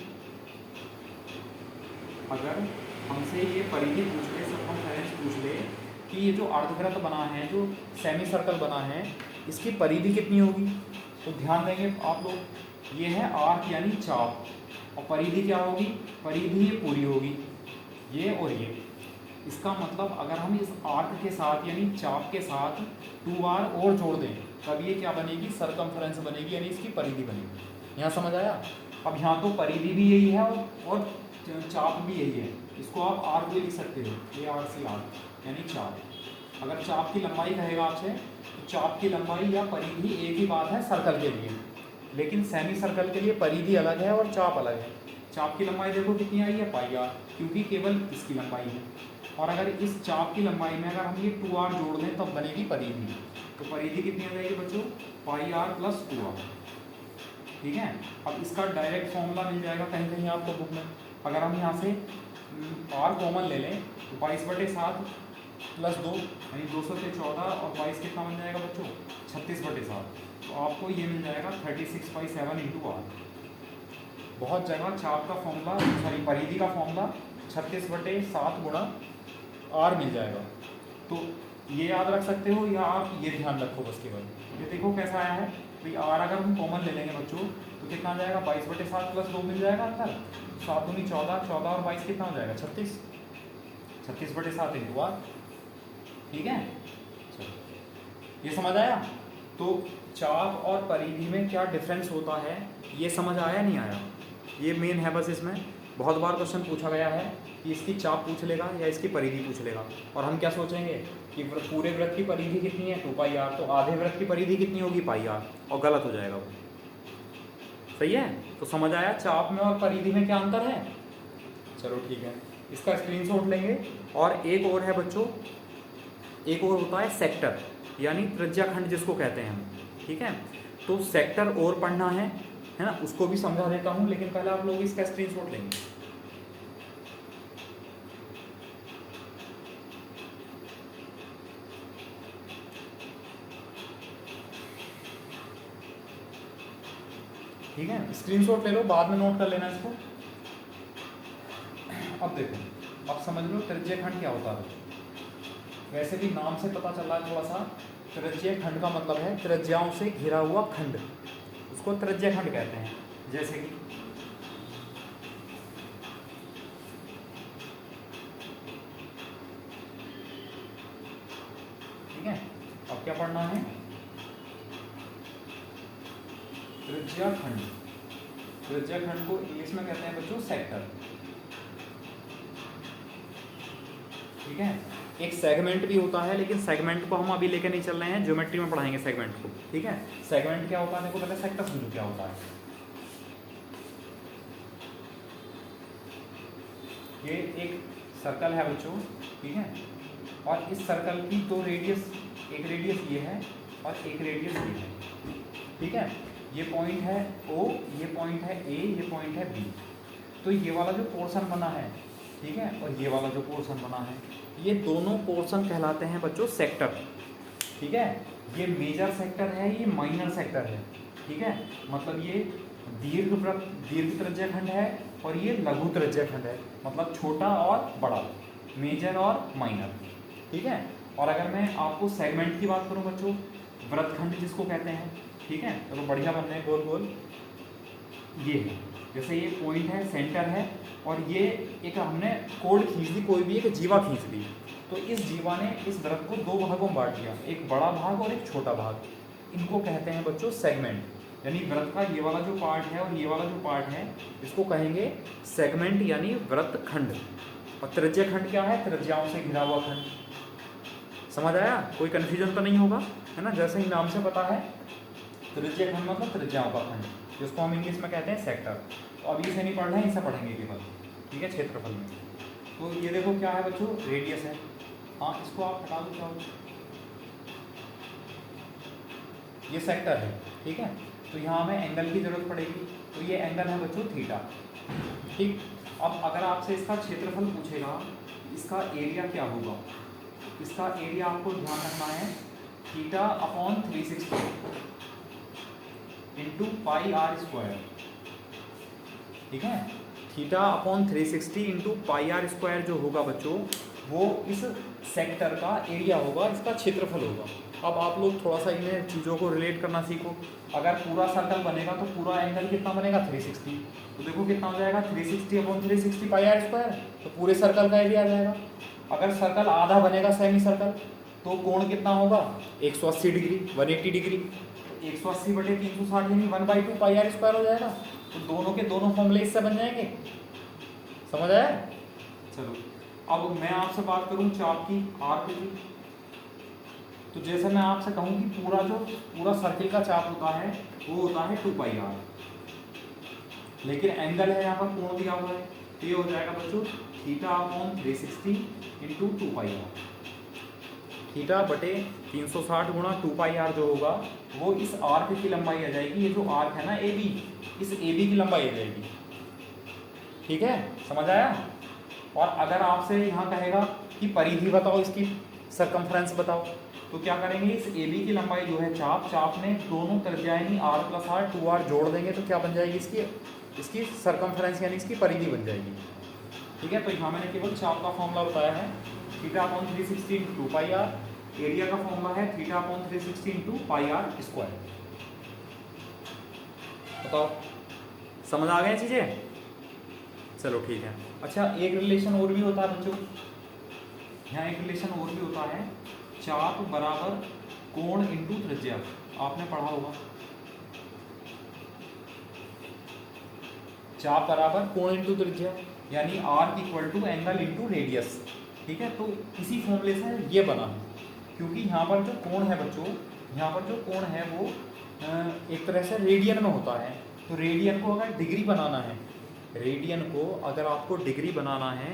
अगर हमसे ये परिधि पूछ ले, सरकमफेरेंस पूछ ले कि ये जो अर्धवृत्त बना है, जो सेमी सर्कल बना है, इसकी परिधि कितनी होगी, तो ध्यान देंगे आप लोग, ये है आर्क यानी चाप, और परिधि क्या होगी, परिधि ये पूरी होगी, ये और ये। इसका मतलब अगर हम इस आर्क के साथ यानी चाप के साथ 2r और जोड़ दें तब ये क्या बनेगी, सरकमफेरेंस बनेगी, यानी इसकी परिधि बनेगी। यहाँ समझ आया। अब यहाँ तो परिधि भी यही है और चाप भी यही है, इसको आप आर भी लिख सकते हो, ये आर सी आर यानी चाप। अगर चाप की लंबाई कहेगा आपसे तो चाप की लंबाई या परिधि एक ही बात है सर्कल के लिए, लेकिन सेमी सर्कल के लिए परिधि अलग है और चाप अलग है। चाप की लंबाई देखो कितनी आई है, पाई आर, क्योंकि केवल इसकी लंबाई है। और अगर इस चाप की लंबाई में अगर हम ये 2r जोड़ दें तब बनेगी परिधि, तो परिधि कितनी हो जाएगी बच्चों, पाई आर प्लस 2r। ठीक है। अब इसका डायरेक्ट फॉर्मूला मिल जाएगा कहीं कहीं आपको बुक में। अगर हम यहाँ से r कॉमन ले लें तो 22/7 प्लस 2 यानी 200 से 14 और 22 कितना बन जाएगा बच्चों, 36/7। तो आपको ये मिल जाएगा 36/7 इंटू आर। बहुत जगह चाप का फॉर्मूला, सॉरी परिधि का फॉर्मूला 36/7 गुणा आर मिल जाएगा, तो ये याद रख सकते हो, या आप ये ध्यान रखो बस केवल। ये देखो कैसा आया है भाई, आर अगर हम कॉमन ले लेंगे बच्चों तो कितना आ जाएगा, 22/7 प्लस 2 मिल जाएगा अंदर, 7 दूनी 14, 14 और 22 कितना हो जाएगा, 36, 36/7 इंटू आर। ठीक है, चलो ये समझ आया। तो चाप और परिधि में क्या डिफरेंस होता है ये समझ आया नहीं आया, ये मेन है बस। इसमें बहुत बार क्वेश्चन पूछा गया है कि इसकी चाप पूछ लेगा या इसकी परिधि पूछ लेगा, और हम क्या सोचेंगे कि पूरे वृत्त की परिधि कितनी है, 2 पाई आर, तो आधे वृत्त की परिधि कितनी होगी, पाई आर, और गलत हो जाएगा वो। सही है। तो समझ आया चाप में और परिधि में क्या अंतर है। चलो ठीक है, इसका स्क्रीनशॉट लेंगे। और एक और है बच्चों, एक और होता है सेक्टर यानी त्रिज्याखंड जिसको कहते हैं हम। ठीक है, तो सेक्टर और पढ़ना है ना, उसको भी समझा देता हूँ, लेकिन पहले आप लोग इसका स्क्रीनशॉट लेंगे। ठीक है, स्क्रीनशॉट ले लो, बाद में नोट कर लेना इसको। अब देखो, अब समझ लो त्रिज्याखंड क्या होता है। वैसे भी नाम से पता चल रहा है थोड़ा सा, त्रिज्याखंड का मतलब है त्रिज्याओं से घिरा हुआ खंड, उसको त्रिज्याखंड कहते हैं। जैसे कि ठीक है, अब क्या पढ़ना है, त्रिज्याखंड। त्रिज्याखंड को इंग्लिश में कहते हैं बच्चों सेक्टर। ठीक है, एक सेगमेंट भी होता है, लेकिन सेगमेंट को हम अभी लेके नहीं चल रहे हैं, ज्योमेट्री में पढ़ाएंगे सेगमेंट को। ठीक है, सेगमेंट क्या होता है देखो पहले, सेक्टर समझो क्या होता है। ये एक सर्कल है बच्चों, ठीक है, और इस सर्कल की दो रेडियस, एक रेडियस ये है और एक रेडियस ये है। ठीक है, ये पॉइंट है O, ये पॉइंट है A, ये पॉइंट है B। तो ये वाला जो पोर्शन बना है, ठीक है, और ये वाला जो पोर्शन बना है, ये दोनों पोर्शन कहलाते हैं बच्चों सेक्टर। ठीक है, ये मेजर सेक्टर है, ये माइनर सेक्टर है। ठीक है, मतलब ये दीर्घ त्रिज्याखंड है और ये लघु त्रिज्याखंड है, मतलब छोटा और बड़ा, मेजर और माइनर। ठीक है। और अगर मैं आपको सेगमेंट की बात करूं बच्चों, वृत्तखंड जिसको कहते हैं, ठीक है, चलो बढ़िया बन रहे हैं गोल गोल, ये है, जैसे ये पॉइंट है, सेंटर है, और ये एक हमने कोड खींच दी, कोई भी एक जीवा खींच दी, तो इस जीवा ने इस वृत्त को दो भागों में बांट दिया, एक बड़ा भाग और एक छोटा भाग। इनको कहते हैं बच्चों सेगमेंट, यानी वृत्त का ये वाला जो पार्ट है और ये वाला जो पार्ट है, इसको कहेंगे सेगमेंट यानी वृत्तखंड। और त्रिज्याखंड क्या है? त्रिज्याओं से घिरा हुआ खंड। समझ आया? कोई कन्फ्यूजन तो नहीं होगा, है ना? जैसे ही नाम से पता है, त्रिज्याखंड मतलब त्रिज्याओं का खंड, जिसको हम इंग्लिश में कहते हैं सेक्टर। तो अभी से नहीं पढ़ रहे हैं, इसे पढ़ेंगे केवल, ठीक है, क्षेत्रफल में। तो ये देखो क्या है बच्चों, रेडियस है। हाँ, इसको आप हटा दो, क्या हो, ये सेक्टर है, ठीक है। तो यहाँ हमें एंगल की जरूरत पड़ेगी, तो ये एंगल है बच्चों थीटा, ठीक। अब अगर आपसे इसका क्षेत्रफल पूछेगा, इसका एरिया क्या होगा, इसका एरिया आपको ध्यान रखना है, theta upon 360 into pi are square, ठीक है। Theta upon 360 into pi are square जो होगा बच्चों, वो इस सेक्टर का एरिया होगा, इसका क्षेत्रफल होगा। अब आप लोग थोड़ा सा इन्हें चीज़ों को रिलेट करना सीखो। अगर पूरा सर्कल बनेगा तो पूरा एंगल कितना बनेगा? 360। तो देखो कितना हो जाएगा, 360 अपॉन 360 पाई आर स्क्वायर, तो पूरे सर्कल का एरिया आ जाएगा। अगर सर्कल आधा बनेगा, सेमी सर्कल, तो कोण कितना होगा? 180 डिग्री, 180 डिग्री। 180 बटे 360 यानी 1/2 पाई आर स्क्वायर हो जाएगा। तो दोनों के दोनों फॉर्मूले इससे बन जाएंगे। समझ आया? चलो, अब मैं आपसे बात करूं चाप की, आर पे की। तो जैसे मैं आपसे कहूं कि पूरा सर्किल का चाप होता है, वो होता है 2 पाई आर, लेकिन एंगल है यहाँ पर कोण दिया हुआ है, तो ये हो जाएगा बच्चों theta upon 360 into 2 pi r. Theta बटे 360 गुणा 2 पाई आर जो होगा, वो इस आर्क की लंबाई आ जाएगी। ये जो आर्क है ना ए बी, इस ए बी की लंबाई आ जाएगी, ठीक है। समझ आया? और अगर आपसे यहाँ कहेगा कि परिधि बताओ, इसकी सरकमफ्रेंस बताओ, तो क्या करेंगे, इस ए बी की लंबाई जो है चाप में दोनों त्रिज्याएं आर प्लस आर 2r जोड़ देंगे, तो क्या बन जाएगी इसकी सरकमफ्रेंस यानी इसकी परिधि बन जाएगी, ठीक है। तो यहाँ मैंने केवल चाप का फॉर्मूला बताया है, theta upon 360 into 2 pi r. Area का फॉर्मूला है theta upon 360 into pi are square. बताओ, समझ आ गए चीजें? चलो ठीक है। अच्छा, एक रिलेशन और भी होता है बच्चों, यहाँ एक रिलेशन और भी होता है, चाप बराबर कोण इंटू त्रिज्या। आपने पढ़ा होगा, चाप बराबर कोण इंटू त्रिज्या, यानी arc equal to angle into radius, ठीक है। तो इसी फॉर्मूले से ये बना है, क्योंकि यहाँ पर जो कोण है बच्चों, यहाँ पर जो कोण है वो एक तरह से रेडियन में होता है। तो रेडियन को अगर डिग्री बनाना है, रेडियन को अगर आपको डिग्री बनाना है,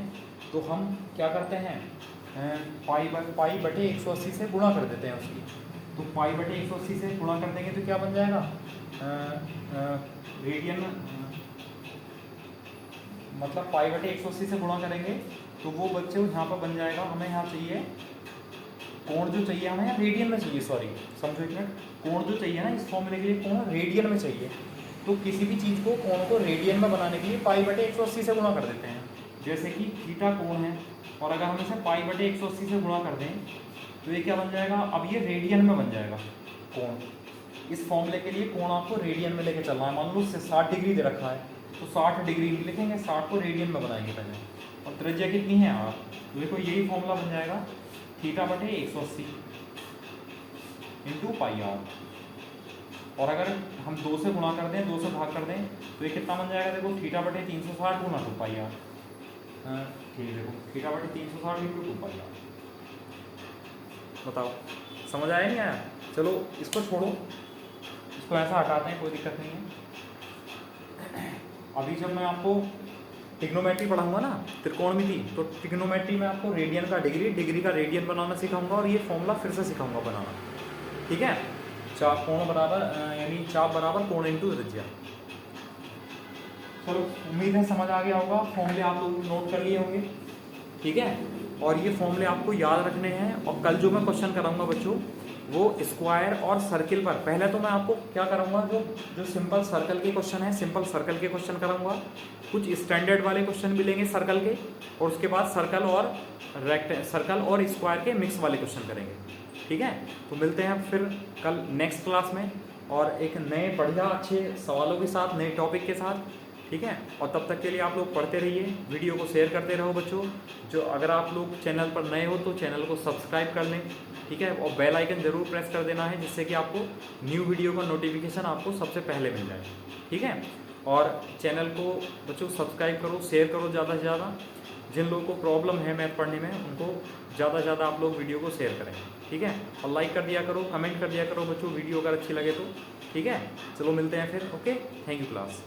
तो हम क्या करते हैं, पाई बटे 180 से गुणा कर देते हैं उसकी। तो पाई बटे 180 से गुणा कर देंगे तो क्या बन जाएगा, रेडियन, मतलब पाई बटे 180 से गुणा करेंगे तो वो बच्चे यहाँ पर बन जाएगा। हमें यहाँ चाहिए कोण, जो चाहिए हमें यहाँ रेडियन में चाहिए, सॉरी समझो एक मिनट, कोण जो चाहिए ना इस फॉर्मूले के लिए, कोण रेडियन में चाहिए। तो किसी भी चीज़ को, कोण को रेडियन में बनाने के लिए पाई बटे 180 से गुणा कर देते हैं। जैसे कि थीटा कोण है, और अगर हम इसे पाई बटे 180 से गुणा कर दें तो ये क्या बन जाएगा, अब ये रेडियन में बन जाएगा कोण। इस फॉर्मूले के लिए कोण आपको रेडियन में लेके चलना है। मान लो 60 डिग्री दे रखा है, तो 60 डिग्री लिखेंगे, 60 को रेडियन में बनाएंगे पहले, और त्रिज्या कितनी है आर, तो देखो यही फॉर्मूला बन जाएगा, थीटा बटे 180 इंटू पाई आर। और अगर हम 2 से गुणा कर दें, 2 से भाग कर दें, तो ये कितना बन जाएगा, देखो थीटा बटे 360 गुणा 2 पाई आर, ठीक है, देखो थीटा बटे 360 इंटू 2 पाई आर। बताओ, समझ आया नहीं आया? चलो इसको छोड़ो, इसको ऐसा हटाते हैं, कोई दिक्कत नहीं है। अभी जब मैं आपको ट्रिग्नोमेट्री पढ़ाऊंगा ना, त्रिकोणमिति, तो ट्रिग्नोमेट्री में आपको रेडियन का डिग्री का रेडियन बनाना सिखाऊंगा, और ये फॉर्मूला फिर से सिखाऊंगा बनाना, ठीक है। चाप कोण बराबर यानी चाप बराबर कोण इंटू त्रिज्या। चलो, उम्मीद है समझ आ गया होगा, फॉर्मूले आप लोग नोट कर लिए होंगे, ठीक है। और ये फॉर्मूले आपको याद रखने हैं। और कल जो मैं क्वेश्चन कराऊंगा बच्चों वो स्क्वायर और सर्किल पर, पहले तो मैं आपको क्या कराऊंगा, जो सिंपल सर्कल के क्वेश्चन है, सिंपल सर्कल के क्वेश्चन कराऊंगा, कुछ स्टैंडर्ड वाले क्वेश्चन भी लेंगे सर्कल के, और उसके बाद सर्कल और स्क्वायर के मिक्स वाले क्वेश्चन करेंगे। ठीक है, तो मिलते हैं फिर कल नेक्स्ट क्लास में और एक नए बढ़िया अच्छे सवालों के साथ, नए टॉपिक के साथ। ठीक है, और तब तक के लिए आप लोग पढ़ते रहिए, वीडियो को शेयर करते रहो बच्चों। जो अगर आप लोग चैनल पर नए हो तो चैनल को सब्सक्राइब कर लें। ठीक है, और बेल आइकन ज़रूर प्रेस कर देना है, जिससे कि आपको न्यू वीडियो का नोटिफिकेशन आपको सबसे पहले मिल जाए। ठीक है, और चैनल को बच्चों सब्सक्राइब करो, शेयर करो ज़्यादा से ज़्यादा। जिन लोगों को प्रॉब्लम है मैथ पढ़ने में उनको ज़्यादा से ज़्यादा आप लोग वीडियो को शेयर करें। ठीक है, और लाइक कर दिया करो, कमेंट कर दिया करो बच्चों वीडियो अगर अच्छी लगे तो। ठीक है, चलो मिलते हैं फिर। Okay, thank you class.